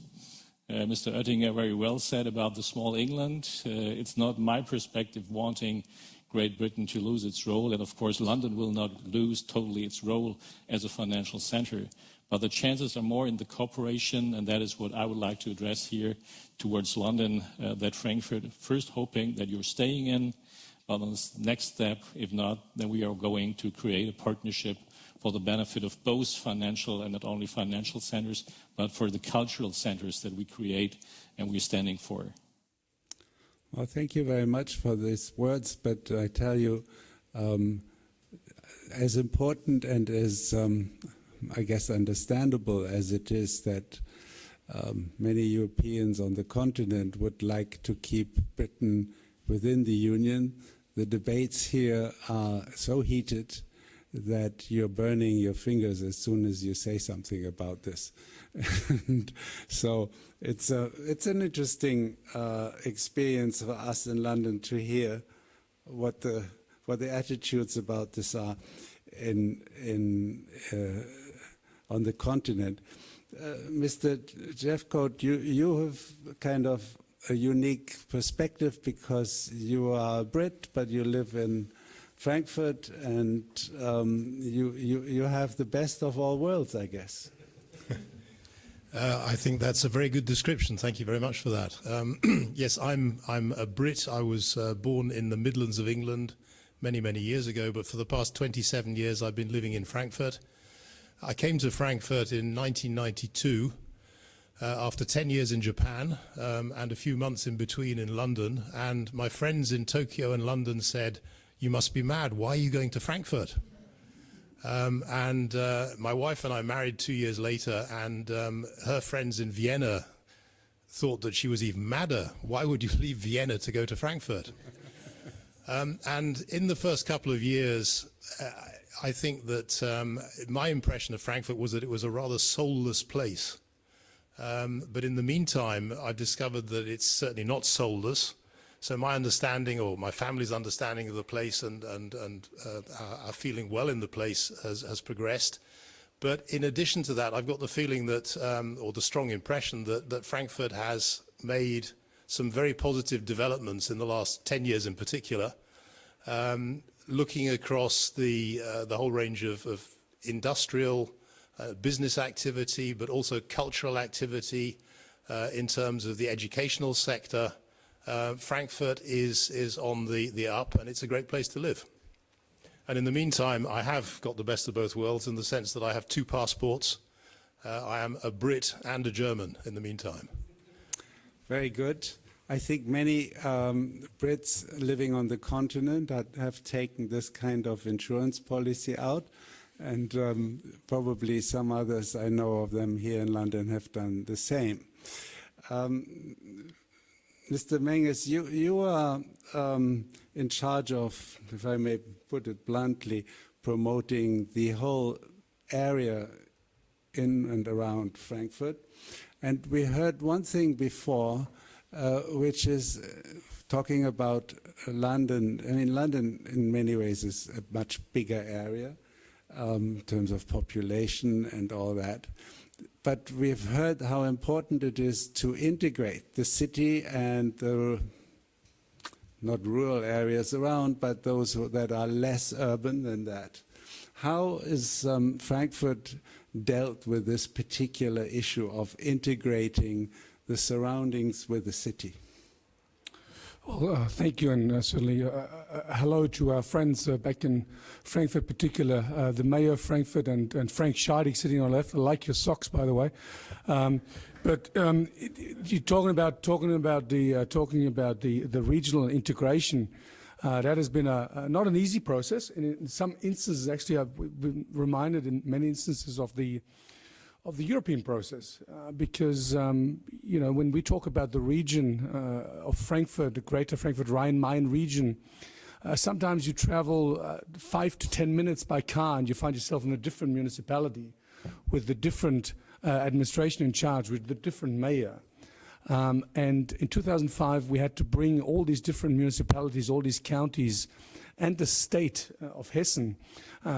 Speaker 11: Mr. Oettinger very well said about the small England. It's not my perspective wanting Great Britain to lose its role, and of course London will not lose totally its role as a financial center. But the chances are more in the cooperation, and that is what I would like to address here towards London, that Frankfurt, first hoping that you're staying in, but on the next step, if not, then we are going to create a partnership for the benefit of both financial and not only financial centers, but for the cultural centers that we create and we're standing for.
Speaker 8: Well, thank you very much for these words, but I tell you, as important and as, I guess, understandable as it is that many Europeans on the continent would like to keep Britain within the Union, the debates here are so heated that you're burning your fingers as soon as you say something about this. And so it's an interesting experience for us in London to hear what the attitudes about this are on the continent. Mr. Jeffcoat, you have kind of a unique perspective because you are a Brit, but you live in Frankfurt, and you have the best of all worlds, I guess.
Speaker 12: I think that's a very good description. Thank you very much for that. Yes, I'm a Brit. I was born in the Midlands of England many, many years ago, but for the past 27 years I've been living in Frankfurt. I came to Frankfurt in 1992 after 10 years in Japan and a few months in between in London, and my friends in Tokyo and London said, "You must be mad. Why are you going to Frankfurt?" And my wife and I married 2 years later, and her friends in Vienna thought that she was even madder. Why would you leave Vienna to go to Frankfurt? And in the first couple of years, I think that my impression of Frankfurt was that it was a rather soulless place. But in the meantime, I've discovered that it's certainly not soulless. So my understanding, or my family's understanding of the place and our feeling well in the place has progressed. But in addition to that, I've got the feeling that, or the strong impression that Frankfurt has made some very positive developments in the last 10 years in particular, looking across the whole range of industrial business activity, but also cultural activity in terms of the educational sector. Frankfurt is on the up, and it's a great place to live. And in the meantime, I have got the best of both worlds in the sense that I have two passports. I am a Brit and a German in the meantime.
Speaker 8: Very good. I think many Brits living on the continent have taken this kind of insurance policy out, and probably some others, I know of them here in London, have done the same. Mr. Menges, you are in charge of, if I may put it bluntly, promoting the whole area in and around Frankfurt. And we heard one thing before, which is talking about London. I mean, London in many ways is a much bigger area in terms of population and all that. But we've heard how important it is to integrate the city and the not rural areas around, but those that are less urban than that. How is Frankfurt dealt with this particular issue of integrating the surroundings with the city?
Speaker 13: Well, thank you, and certainly hello to our friends back in Frankfurt, particular the mayor of Frankfurt and Frank Scheidig sitting on the left. I like your socks, by the way. But you're talking about the regional integration. That has been not an easy process, and in some instances, actually, I've been reminded in many instances of the European process, because when we talk about the region of Frankfurt, the greater Frankfurt Rhine-Main region, sometimes you travel 5 to 10 minutes by car and you find yourself in a different municipality with the different administration in charge, with the different mayor. And in 2005, we had to bring all these different municipalities, all these counties, and the state of Hessen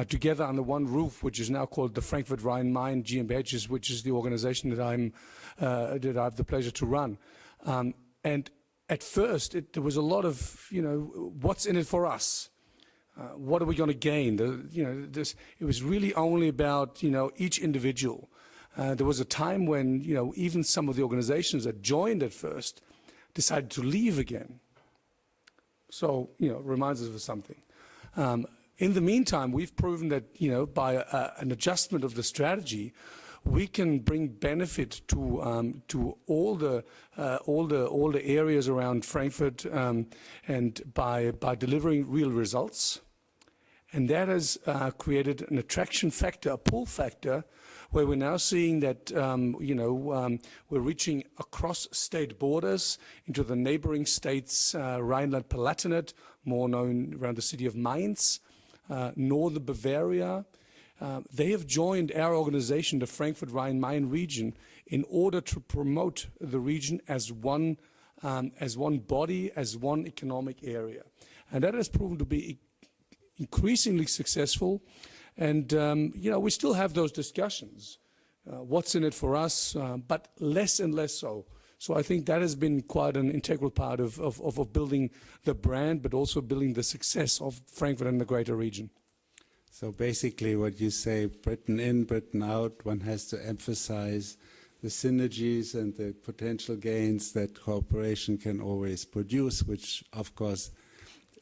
Speaker 13: together under one roof, which is now called the Frankfurt Rhine-Main GmbH, which is the organization that that I have the pleasure to run. And at first, there was a lot of, what's in it for us? What are we going to gain? It was really only about, each individual. There was a time when, even some of the organizations that joined at first decided to leave again. So, it reminds us of something. In the meantime, we've proven that, by an adjustment of the strategy, we can bring benefit to all the areas around Frankfurt, and by delivering real results. And that has created an attraction factor, a pull factor, where we're now seeing that we're reaching across state borders into the neighboring states, Rhineland-Palatinate, more known around the city of Mainz, northern Bavaria. They have joined our organization, the Frankfurt Rhine-Main region, in order to promote the region as one body, as one economic area. And that has proven to be increasingly successful. And, we still have those discussions. What's in it for us, but less and less so. So I think that has been quite an integral part of building the brand, but also building the success of Frankfurt and the greater region.
Speaker 8: So basically what you say, Britain in, Britain out, one has to emphasize the synergies and the potential gains that cooperation can always produce, which of course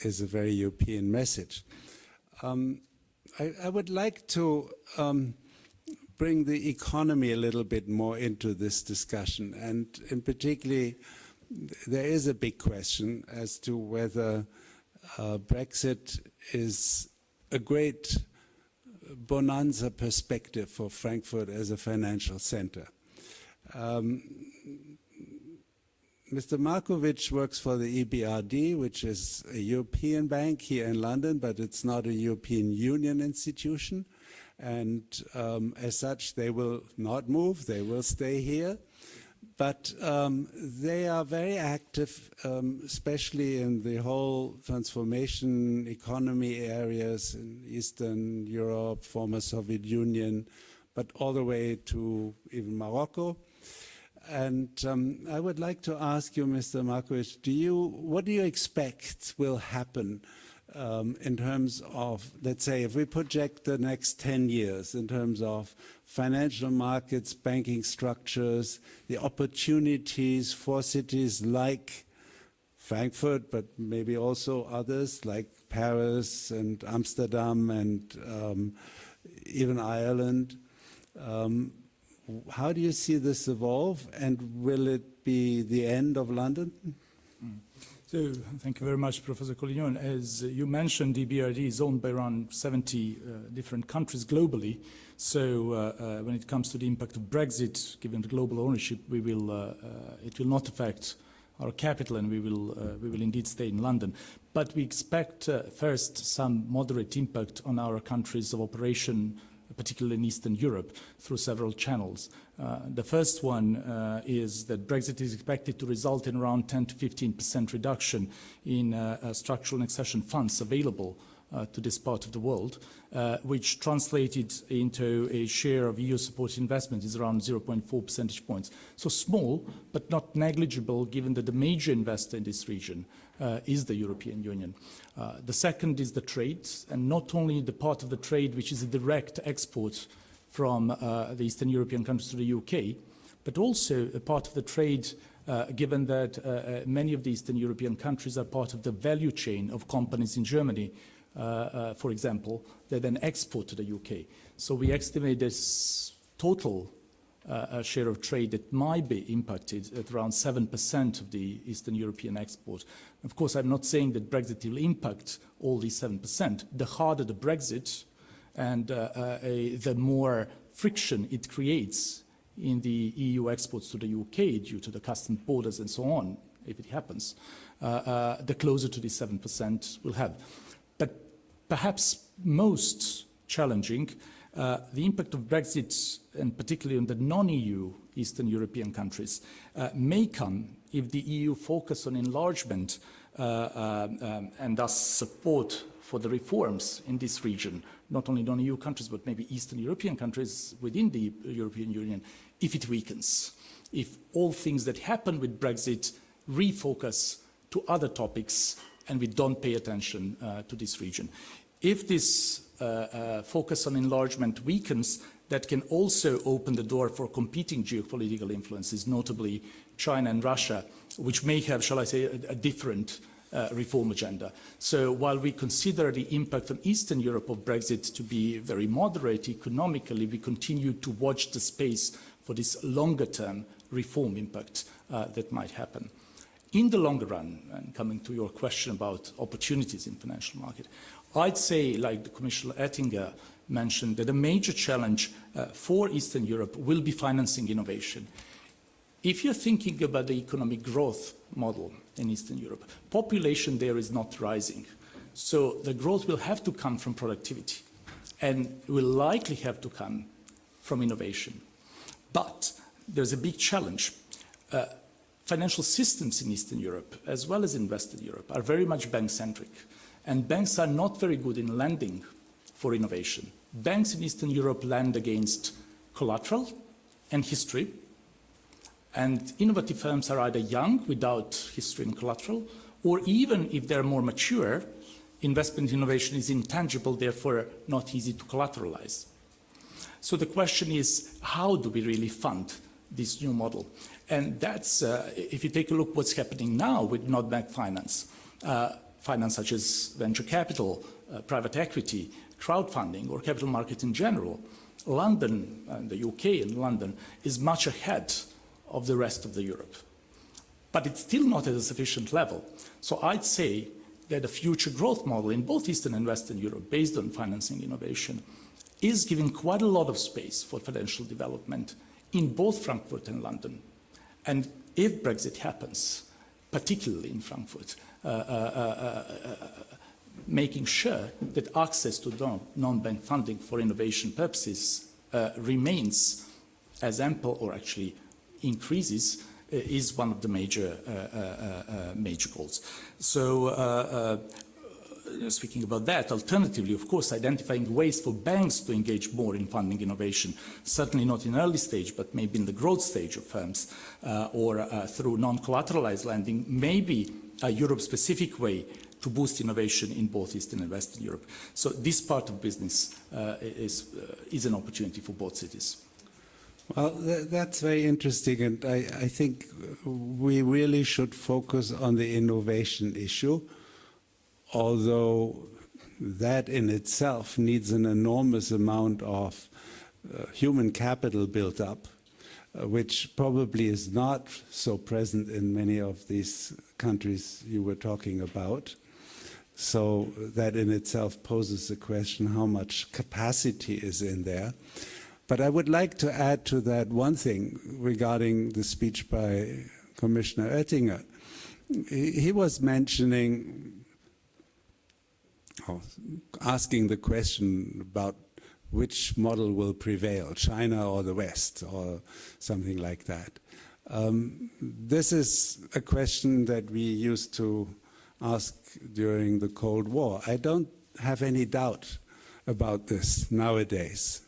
Speaker 8: is a very European message. I would like to bring the economy a little bit more into this discussion, and in particular, there is a big question as to whether Brexit is a great bonanza perspective for Frankfurt as a financial center. Mr. Markovic works for the EBRD, which is a European bank here in London, but it's not a European Union institution. And as such, they will not move, they will stay here. But they are very active, especially in the whole transformation economy areas in Eastern Europe, former Soviet Union, but all the way to even Morocco. And I would like to ask you, Mr. Markovic, what do you expect will happen in terms of, let's say, if we project the next 10 years in terms of financial markets, banking structures, the opportunities for cities like Frankfurt, but maybe also others like Paris and Amsterdam and even Ireland. How do you see this evolve, and will it be the end of London?
Speaker 14: So, thank you very much, Professor Collignon. As you mentioned, the EBRD is owned by around 70 different countries globally. So, when it comes to the impact of Brexit, given the global ownership, it will not affect our capital, and we will indeed stay in London. But we expect first some moderate impact on our countries of operation, particularly in Eastern Europe, through several channels. The first one is that Brexit is expected to result in around 10 to 15% reduction in structural and accession funds available to this part of the world, which translated into a share of EU-supported investment is around 0.4 percentage points. So small, but not negligible, given that the major investor in this region is the European Union. The second is the trade, and not only the part of the trade which is a direct export from the Eastern European countries to the UK, but also a part of the trade given that many of the Eastern European countries are part of the value chain of companies in Germany, for example, that then export to the UK. So we estimate this total share of trade that might be impacted at around 7% of the Eastern European export. Of course, I'm not saying that Brexit will impact all these 7%. The harder the Brexit and the more friction it creates in the EU exports to the UK due to the customs borders and so on, if it happens, the closer to the 7% we'll have. But perhaps most challenging, the impact of Brexit, and particularly on the non-EU Eastern European countries, may come if the EU focus on enlargement and thus support for the reforms in this region, not only non-EU countries, but maybe Eastern European countries within the European Union, if it weakens, if all things that happen with Brexit refocus to other topics and we don't pay attention to this region. If this focus on enlargement weakens, that can also open the door for competing geopolitical influences, notably China and Russia, which may have, shall I say, a different reform agenda. So while we consider the impact on Eastern Europe of Brexit to be very moderate economically, we continue to watch the space for this longer-term reform impact that might happen. In the longer run, and coming to your question about opportunities in financial market, I'd say, like the Commissioner Oettinger mentioned, that a major challenge for Eastern Europe will be financing innovation. If you're thinking about the economic growth model in Eastern Europe, population there is not rising. So the growth will have to come from productivity and will likely have to come from innovation. But there's a big challenge. Financial systems in Eastern Europe, as well as in Western Europe, are very much bank-centric. And banks are not very good in lending for innovation. Banks in Eastern Europe lend against collateral and history. And innovative firms are either young, without history and collateral, or even if they're more mature, investment innovation is intangible, therefore not easy to collateralize. So the question is, how do we really fund this new model? And that's, if you take a look what's happening now with non-bank finance, finance such as venture capital, private equity, crowdfunding, or capital market in general, London, the UK and London, is much ahead of the rest of the Europe. But it's still not at a sufficient level. So I'd say that a future growth model in both Eastern and Western Europe, based on financing innovation, is giving quite a lot of space for financial development in both Frankfurt and London. And if Brexit happens, particularly in Frankfurt, making sure that access to non-bank funding for innovation purposes remains as ample or actually increases is one of the major goals. So speaking about that, alternatively, of course, identifying ways for banks to engage more in funding innovation, certainly not in early stage, but maybe in the growth stage of firms, or through non-collateralized lending, may be a Europe-specific way to boost innovation in both Eastern and Western Europe. So this part of business is an opportunity for both cities.
Speaker 8: Well, that's very interesting, and I think we really should focus on the innovation issue, although that in itself needs an enormous amount of human capital built up, which probably is not so present in many of these countries you were talking about. So that in itself poses the question how much capacity is in there. But I would like to add to that one thing regarding the speech by Commissioner Oettinger. He was mentioning, asking the question about which model will prevail, China or the West, or something like that. This is a question that we used to ask during the Cold War. I don't have any doubt about this nowadays,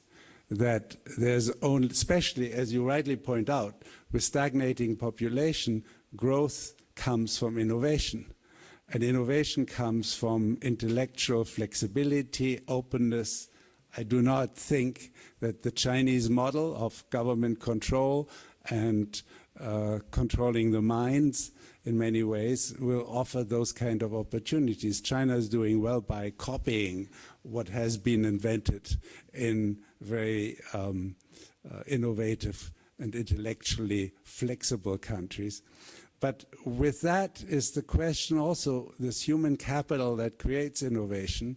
Speaker 8: that there's only, especially as you rightly point out, with stagnating population, growth comes from innovation. And innovation comes from intellectual flexibility, openness. I do not think that the Chinese model of government control and controlling the minds in many ways will offer those kind of opportunities. China is doing well by copying what has been invented in very innovative and intellectually flexible countries. But with that is the question also, this human capital that creates innovation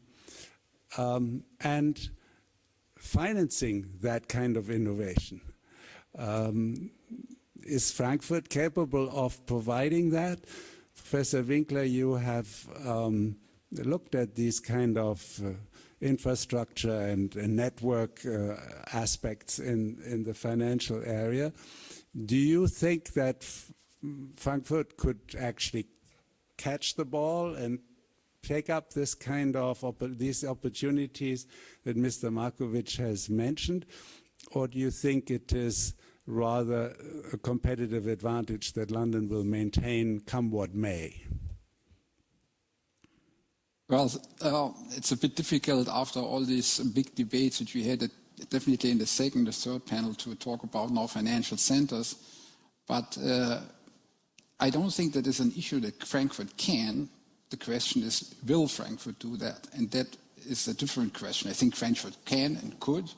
Speaker 8: and financing that kind of innovation. Is Frankfurt capable of providing that? Professor Winkler, you have looked at these kind of infrastructure and network aspects in the financial area. Do you think that Frankfurt could actually catch the ball and take up this kind of these opportunities that Mr. Markovic has mentioned, or do you think it is rather a competitive advantage that London will maintain come what may?
Speaker 15: Well, it's a bit difficult after all these big debates which we had definitely in the second, the third panel to talk about now financial centers. But I don't think that is an issue that Frankfurt can. The question is, will Frankfurt do that? And that is a different question. I think Frankfurt can and could.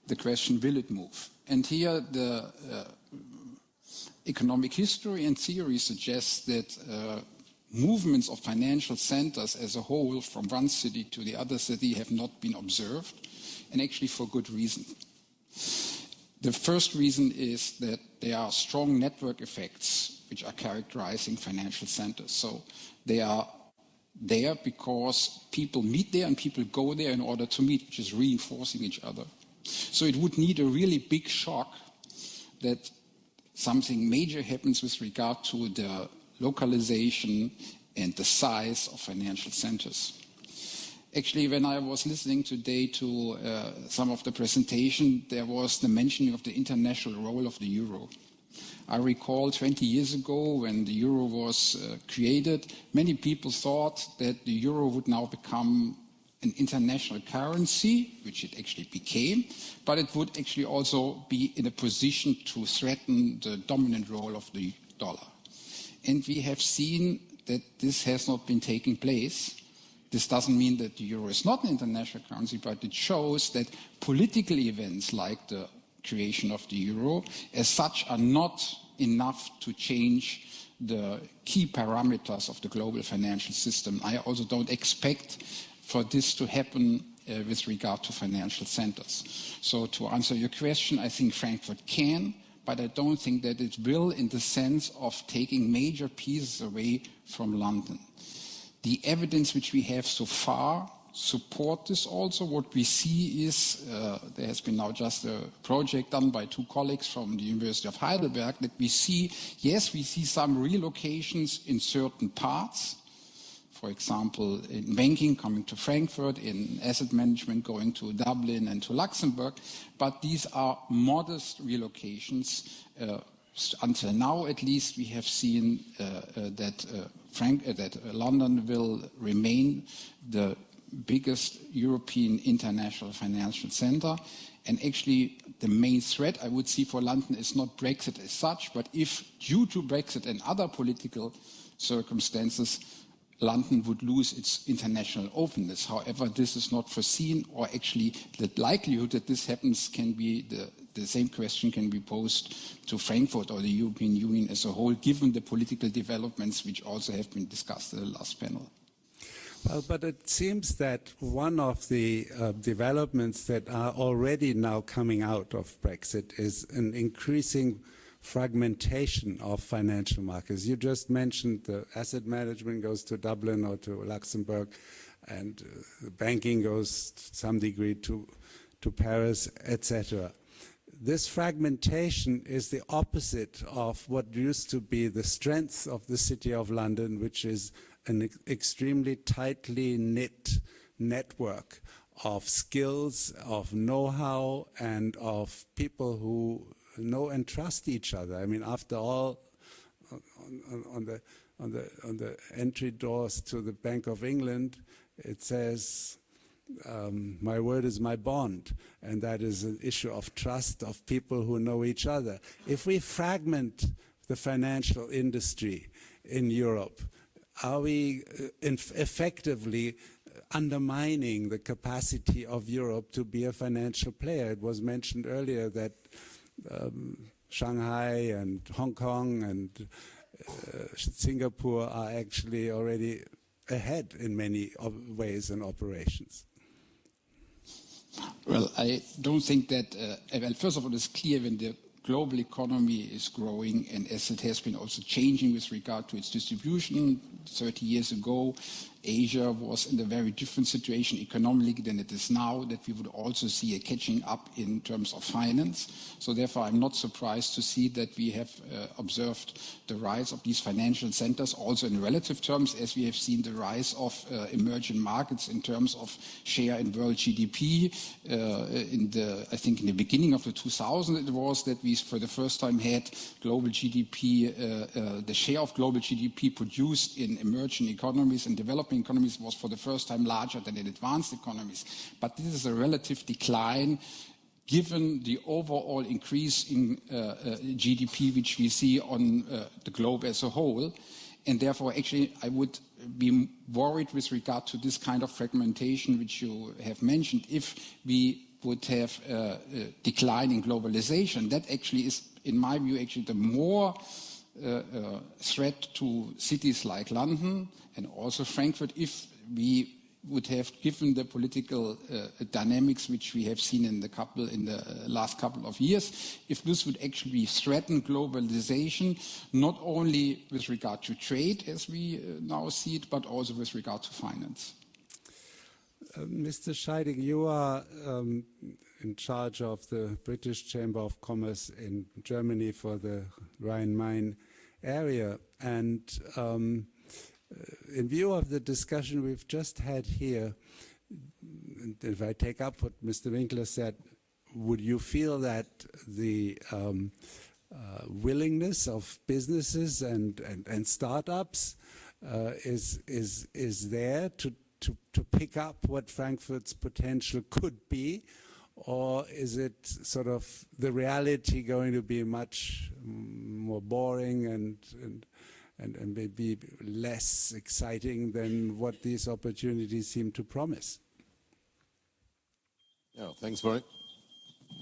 Speaker 15: The question, will it move? And here the economic history and theory suggests that movements of financial centers as a whole from one city to the other city have not been observed, and actually for good reason. The first reason is that there are strong network effects which are characterizing financial centers. So they are there because people meet there and people go there in order to meet, which is reinforcing each other. So it would need a really big shock that something major happens with regard to the localization and the size of financial centers. Actually, when I was listening today to some of the presentation, there was the mentioning of the international role of the euro. I recall 20 years ago when the euro was created, many people thought that the euro would now become an international currency, which it actually became, but it would actually also be in a position to threaten the dominant role of the dollar. And we have seen that this has not been taking place. This doesn't mean that the euro is not an international currency, but it shows that political events like the creation of the euro as such are not enough to change the key parameters of the global financial system. I also don't expect for this to happen with regard to financial centers. So to answer your question, I think Frankfurt can, but I don't think that it will in the sense of taking major pieces away from London. The evidence which we have so far support this also. What we see is, there has been now just a project done by two colleagues from the University of Heidelberg, that we see, yes, we see some relocations in certain parts. For example, in banking coming to Frankfurt, in asset management going to Dublin and to Luxembourg, but these are modest relocations. Until now, at least, we have seen that London will remain the biggest European international financial center. And actually, the main threat I would see for London is not Brexit as such, but if due to Brexit and other political circumstances, London would lose its international openness. However, this is not foreseen, or actually the likelihood that this happens can be the same question can be posed to Frankfurt or the European Union as a whole, given the political developments which also have been discussed in the last panel.
Speaker 8: Well, but it seems that one of the developments that are already now coming out of Brexit is an increasing fragmentation of financial markets. You just mentioned the asset management goes to Dublin or to Luxembourg, and banking goes to some degree to Paris, etc. This fragmentation is the opposite of what used to be the strength of the City of London, which is an extremely tightly knit network of skills, of know-how, and of people who know and trust each other. I mean, after all, on the entry doors to the Bank of England, it says, my word is my bond, and that is an issue of trust of people who know each other. If we fragment the financial industry in Europe, are we effectively undermining the capacity of Europe to be a financial player? It was mentioned earlier that Shanghai and Hong Kong and Singapore are actually already ahead in many ways and operations.
Speaker 15: Well, I don't think that, well, first of all, it's clear when the global economy is growing, and as it has been also changing with regard to its distribution. 30 years ago, Asia was in a very different situation economically than it is now, that we would also see a catching up in terms of finance. So therefore, I'm not surprised to see that we have observed the rise of these financial centers, also in relative terms, as we have seen the rise of emerging markets in terms of share in world GDP. I think in the beginning of the 2000s, it was that we, for the first time, had global GDP, the share of global GDP produced in emerging economies and developing economies was for the first time larger than in advanced economies. But this is a relative decline given the overall increase in GDP which we see on the globe as a whole. And therefore, actually, I would be worried with regard to this kind of fragmentation which you have mentioned. If we would have a decline in globalization, that actually is, in my view, actually the more threat to cities like London and also Frankfurt, if we would have given the political dynamics which we have seen in the last couple of years, if this would actually threaten globalization, not only with regard to trade as we now see it, but also with regard to finance.
Speaker 8: Mr. Scheiding, you are in charge of the British Chamber of Commerce in Germany for the Rhine-Main area. And in view of the discussion we've just had here, if I take up what Mr. Winkler said, would you feel that the willingness of businesses and startups is there to pick up what Frankfurt's potential could be? Or is it sort of the reality going to be much more boring and maybe less exciting than what these opportunities seem to promise?
Speaker 4: Yeah, thanks very.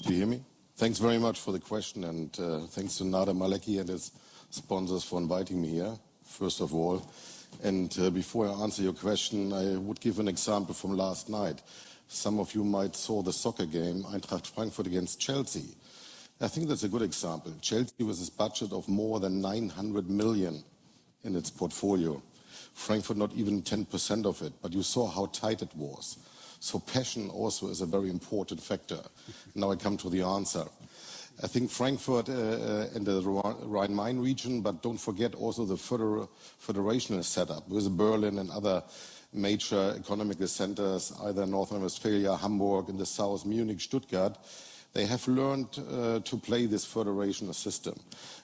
Speaker 4: Do you hear me? Thanks very much for the question, and thanks to Nader Maleki and his sponsors for inviting me here, first of all. And before I answer your question, I would give an example from last night. Some of you might saw the soccer game, Eintracht Frankfurt against Chelsea. I think that's a good example. Chelsea with its budget of more than 900 million in its portfolio. Frankfurt not even 10% of it, but you saw how tight it was. So passion also is a very important factor. Now I come to the answer. I think Frankfurt and the Rhine-Main region, but don't forget also the federational setup with Berlin and other major economical centers, either North Rhine-Westphalia, Hamburg, in the south, Munich, Stuttgart. They have learned to play this federational system.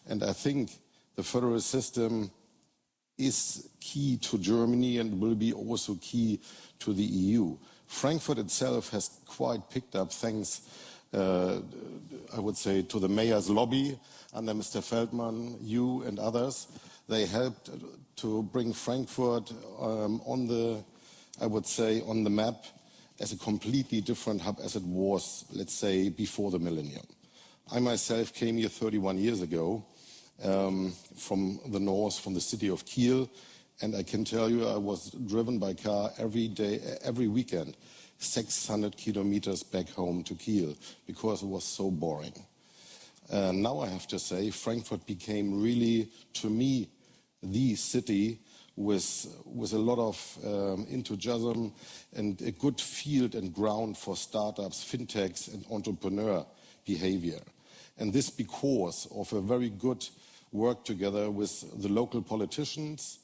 Speaker 4: And I think the federal system is key to Germany and will be also key to the EU. Frankfurt itself has quite picked up, thanks, I would say, to the mayor's lobby under Mr. Feldman, you and others. They helped to bring Frankfurt on the, I would say, on the map as a completely different hub as it was, let's say, before the millennium. I myself came here 31 years ago from the north, from the city of Kiel, and I can tell you I was driven by car every day, every weekend, 600 kilometers back home to Kiel because it was so boring. Now I have to say Frankfurt became really, to me, the city with a lot of enthusiasm and a good field and ground for startups, fintechs and entrepreneur behavior. And this because of a very good work together with the local politicians,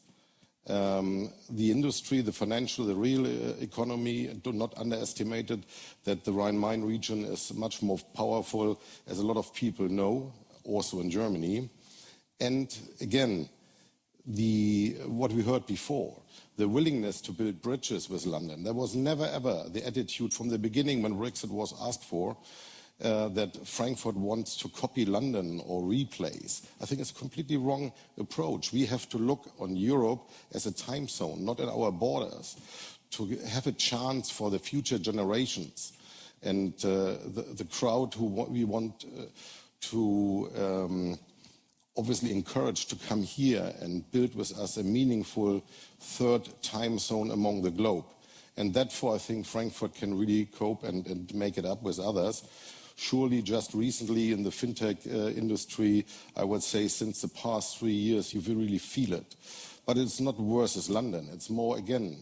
Speaker 16: The industry, the financial, the real economy, do not underestimate it, that the Rhine-Main region is much more powerful, as a lot of people know, also in Germany. And again, what we heard before, the willingness to build bridges with London. There was never ever the attitude from the beginning when Brexit was asked for that Frankfurt wants to copy London or replace. I think it's a completely wrong approach. We have to look on Europe as a time zone, not at our borders, to have a chance for the future generations. And the crowd who we want to obviously encourage to come here and build with us a meaningful third time zone among the globe. And therefore, I think Frankfurt can really cope and make it up with others. Surely just recently in the fintech industry, I would say since the past 3 years, you will really feel it. But it's not worse as London. It's more, again,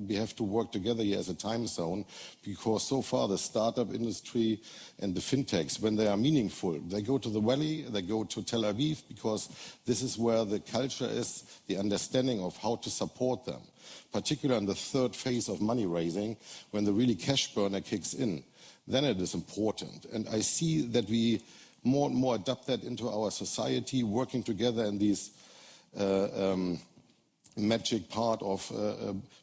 Speaker 16: we have to work together here as a time zone, because so far the startup industry and the fintechs, when they are meaningful, they go to the Valley, they go to Tel Aviv, because this is where the culture is, the understanding of how to support them, particularly in the third phase of money raising, when the really cash burner kicks in. Then it is important. And I see that we more and more adapt that into our society, working together in these magic part of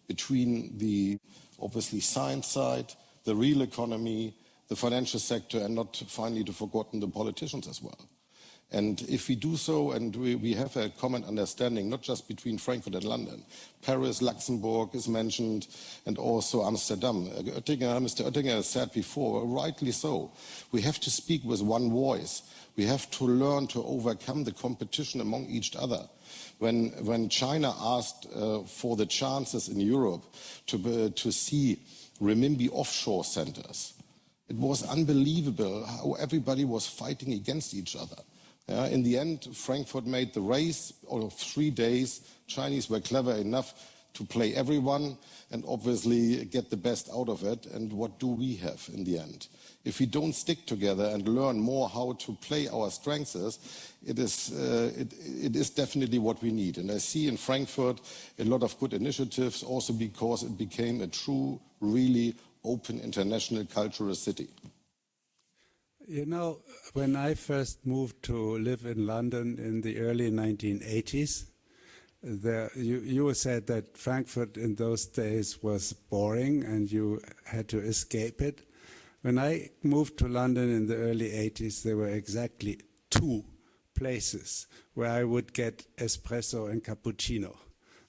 Speaker 16: between the obviously science side, the real economy, the financial sector, and not finally to forgotten the politicians as well. And if we do so, and we have a common understanding, not just between Frankfurt and London, Paris, Luxembourg is mentioned, and also Amsterdam. Mr. Oettinger said before, rightly so, we have to speak with one voice. We have to learn to overcome the competition among each other. When China asked for the chances in Europe to see renminbi offshore centers, it was unbelievable how everybody was fighting against each other. In the end, Frankfurt made the race of 3 days. Chinese were clever enough to play everyone and obviously get the best out of it. And what do we have in the end? If we don't stick together and learn more how to play our strengths, it is definitely what we need. And I see in Frankfurt a lot of good initiatives, also because it became a true, really open international cultural city.
Speaker 8: You know, when I first moved to live in London in the early 1980s, you said that Frankfurt in those days was boring and you had to escape it. When I moved to London in the early 80s, there were exactly 2 places where I would get espresso and cappuccino.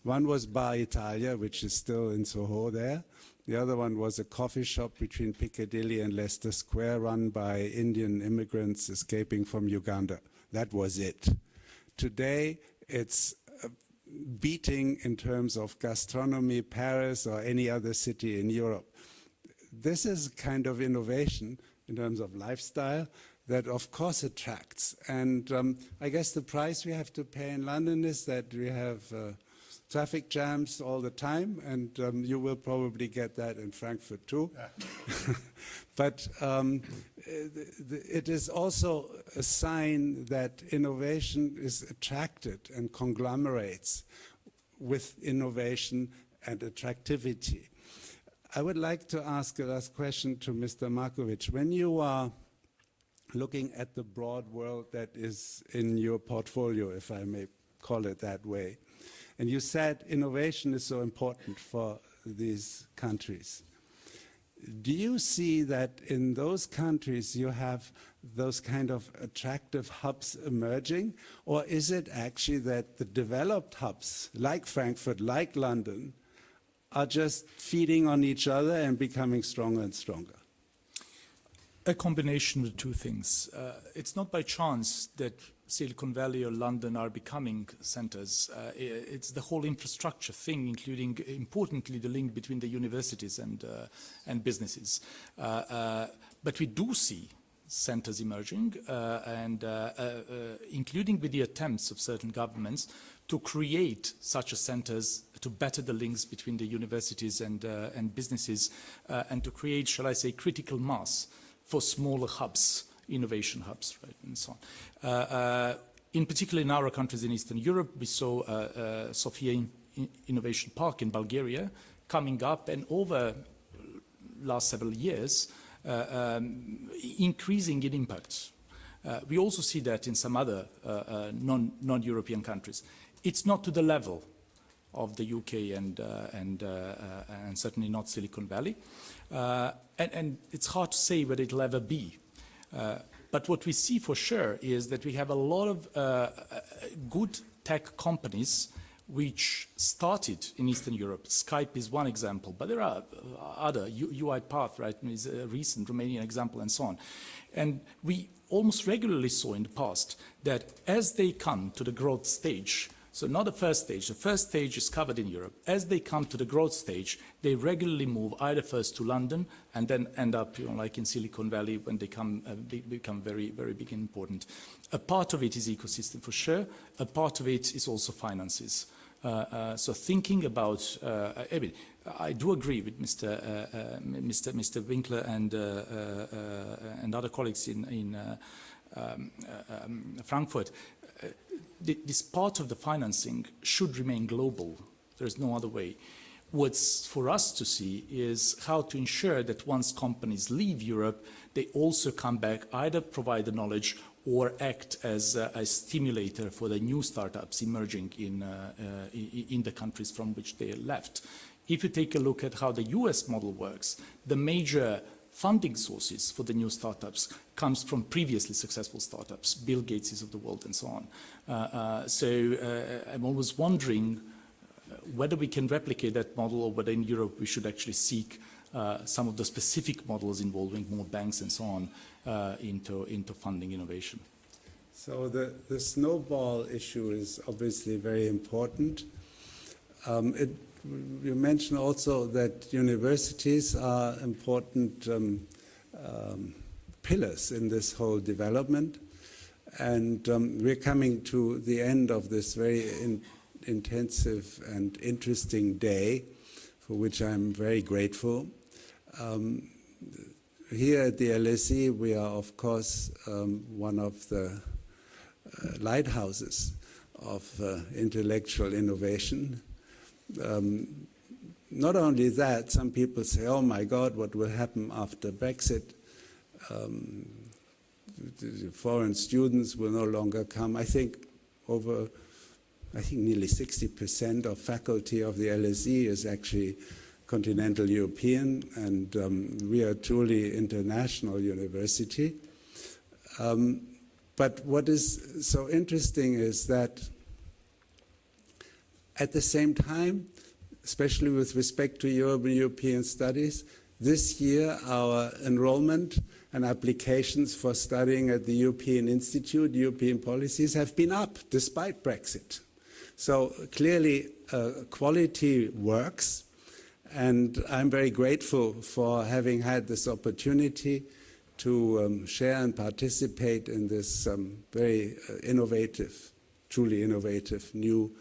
Speaker 8: One was Bar Italia, which is still in Soho there. The other one was a coffee shop between Piccadilly and Leicester Square, run by Indian immigrants escaping from Uganda. That was it. Today, it's beating in terms of gastronomy, Paris or any other city in Europe. This is kind of innovation in terms of lifestyle that of course attracts. And I guess the price we have to pay in London is that we have traffic jams all the time, and you will probably get that in Frankfurt too. But it is also a sign that innovation is attracted and conglomerates with innovation and attractivity. I would like to ask a last question to Mr. Markovic. When you are looking at the broad world that is in your portfolio, if I may call it that way, and you said innovation is so important for these countries. Do you see that in those countries you have those kind of attractive hubs emerging? Or is it actually that the developed hubs, like Frankfurt, like London, are just feeding on each other and becoming stronger and stronger?
Speaker 14: A combination of the 2 things. It's not by chance that Silicon Valley or London are becoming centers. It's the whole infrastructure thing, including, importantly, the link between the universities and businesses. But we do see centers emerging, and including with the attempts of certain governments to create such centers to better the links between the universities and businesses, and to create, shall I say, critical mass for smaller hubs, innovation hubs, right, and so on. In particular, in our countries in Eastern Europe, we saw Sofia innovation park in Bulgaria coming up, and over last several years, increasing in impact. We also see that in some other non-European countries. It's not to the level of the UK and certainly not Silicon Valley. And it's hard to say whether it'll ever be. But what we see for sure is that we have a lot of good tech companies which started in Eastern Europe. Skype is one example, but there are other. UiPath, right, is a recent Romanian example, and so on. And we almost regularly saw in the past that as they come to the growth stage, so not the first stage is covered in Europe. As they come to the growth stage, they regularly move either first to London and then end up, like in Silicon Valley when they become very, very big and important. A part of it is ecosystem for sure. A part of it is also finances. So thinking about, I do agree with Mr. Winkler and other colleagues in Frankfurt. This part of the financing should remain global. There's no other way. What's for us to see is how to ensure that once companies leave Europe, they also come back, either provide the knowledge or act as a stimulator for the new startups emerging in the countries from which they left. If you take a look at how the US model works, the major funding sources for the new startups comes from previously successful startups, Bill Gates of the world and so on. So I'm always wondering whether we can replicate that model or whether in Europe we should actually seek some of the specific models involving more banks and so on into funding innovation.
Speaker 8: So the snowball issue is obviously very important. You mentioned also that universities are important pillars in this whole development. And we're coming to the end of this very intensive and interesting day, for which I'm very grateful. Here at the LSE, we are, of course, one of the lighthouses of intellectual innovation. Not only that, some people say, oh my God, what will happen after Brexit? Foreign students will no longer come. I think nearly 60% of faculty of the LSE is actually continental European, and we are a truly international university. But what is so interesting is that at the same time, especially with respect to European studies, this year our enrollment and applications for studying at the European Institute, European policies, have been up despite Brexit. So clearly quality works, and I'm very grateful for having had this opportunity to share and participate in this very innovative, truly innovative new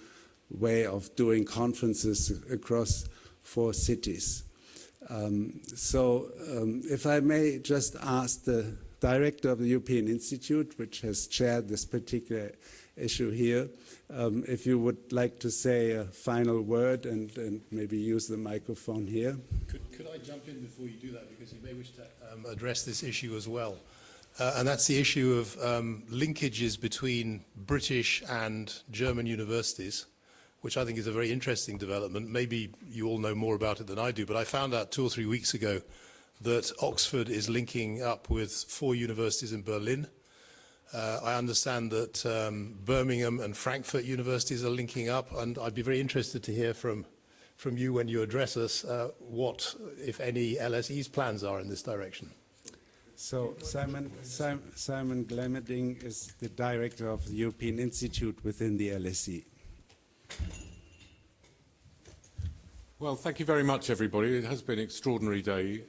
Speaker 8: way of doing conferences across 4 cities. So if I may just ask the director of the European Institute, which has chaired this particular issue here, if you would like to say a final word and maybe use the microphone here.
Speaker 12: Could I jump in before you do that, because you may wish to address this issue as well. And that's the issue of linkages between British and German universities, which I think is a very interesting development. Maybe you all know more about it than I do, but I found out 2 or 3 weeks ago that Oxford is linking up with 4 universities in Berlin. I understand that Birmingham and Frankfurt universities are linking up, and I'd be very interested to hear from you when you address us what, if any, LSE's plans are in this direction.
Speaker 8: So Simon Glemmerding is the director of the European Institute within the LSE.
Speaker 17: Well, thank you very much, everybody. It has been an extraordinary day.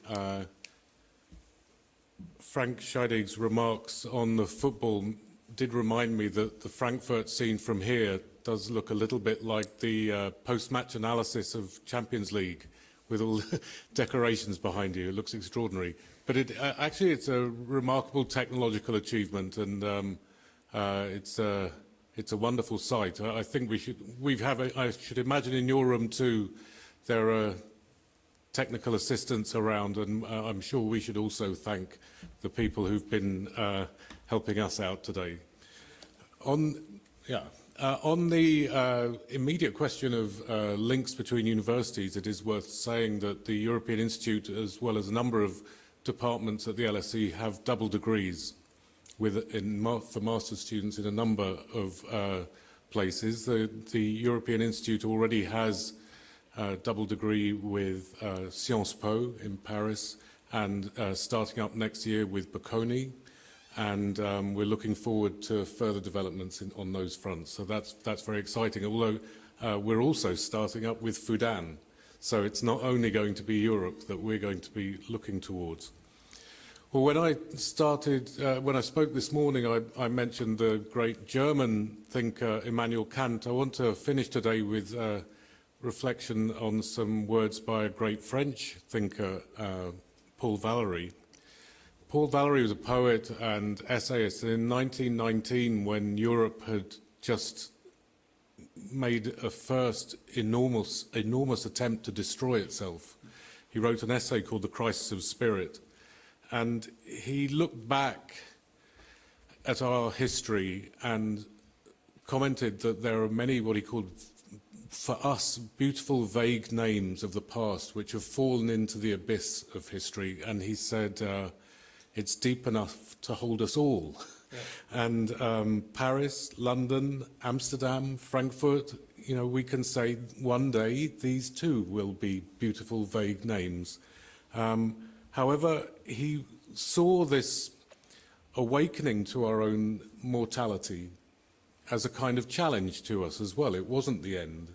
Speaker 17: Frank Scheideg's remarks on the football did remind me that the Frankfurt scene from here does look a little bit like the post-match analysis of Champions League with all the decorations behind you. It looks extraordinary. But actually it's a remarkable technological achievement, and it's it's a wonderful sight. I think I should imagine in your room too, there are technical assistants around, and I'm sure we should also thank the people who've been helping us out today. On the immediate question of links between universities, it is worth saying that the European Institute, as well as a number of departments at the LSE, have double degrees for master's students in a number of places. The European Institute already has a double degree with Sciences Po in Paris, and starting up next year with Bocconi. And we're looking forward to further developments on those fronts. So that's very exciting, although we're also starting up with Fudan. So it's not only going to be Europe that we're going to be looking towards. Well, when I spoke this morning, I mentioned the great German thinker Immanuel Kant. I want to finish today with reflection on some words by a great French thinker, Paul Valéry. Paul Valéry was a poet and essayist, and in 1919, when Europe had just made a first enormous attempt to destroy itself, he wrote an essay called The Crisis of Spirit. And he looked back at our history and commented that there are many, what he called, for us, beautiful, vague names of the past which have fallen into the abyss of history. And he said, it's deep enough to hold us all. Yeah. And Paris, London, Amsterdam, Frankfurt, you know, we can say one day these too will be beautiful, vague names. However, he saw this awakening to our own mortality as a kind of challenge to us as well. It wasn't the end.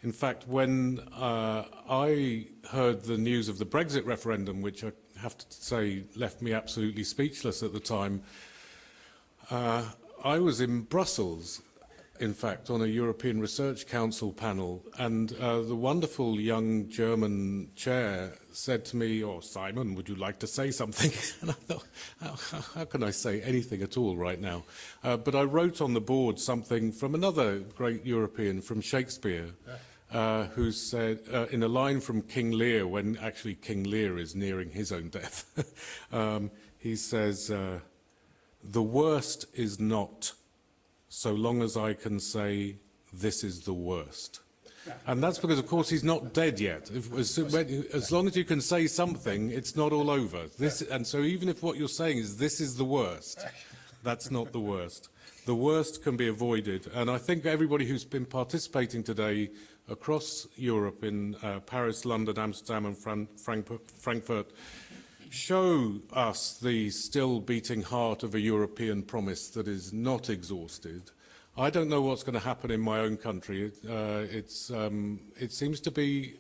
Speaker 17: In fact, when I heard the news of the Brexit referendum, which I have to say left me absolutely speechless at the time, I was in Brussels, in fact, on a European Research Council panel, and the wonderful young German chair said to me, "Oh, Simon, would you like to say something?" And I thought, how can I say anything at all right now? But I wrote on the board something from another great European, from Shakespeare, who said, in a line from King Lear, when actually King Lear is nearing his own death, he says, "The worst is not, so long as I can say, this is the worst." And that's because, of course, he's not dead yet. As long as you can say something, it's not all over. And so even if what you're saying is, this is the worst, that's not the worst. The worst can be avoided. And I think everybody who's been participating today across Europe, in Paris, London, Amsterdam and Frankfurt, show us the still beating heart of a European promise that is not exhausted. I don't know what's going to happen in my own country. It seems to be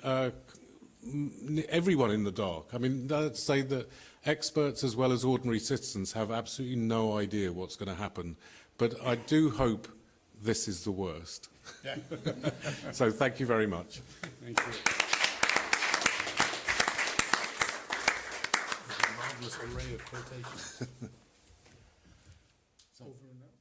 Speaker 17: everyone in the dark. I mean, let's say that experts as well as ordinary citizens have absolutely no idea what's going to happen. But I do hope this is the worst. Yeah. So thank you very much.
Speaker 13: Thank you. Marvelous array of quotations. Over and out.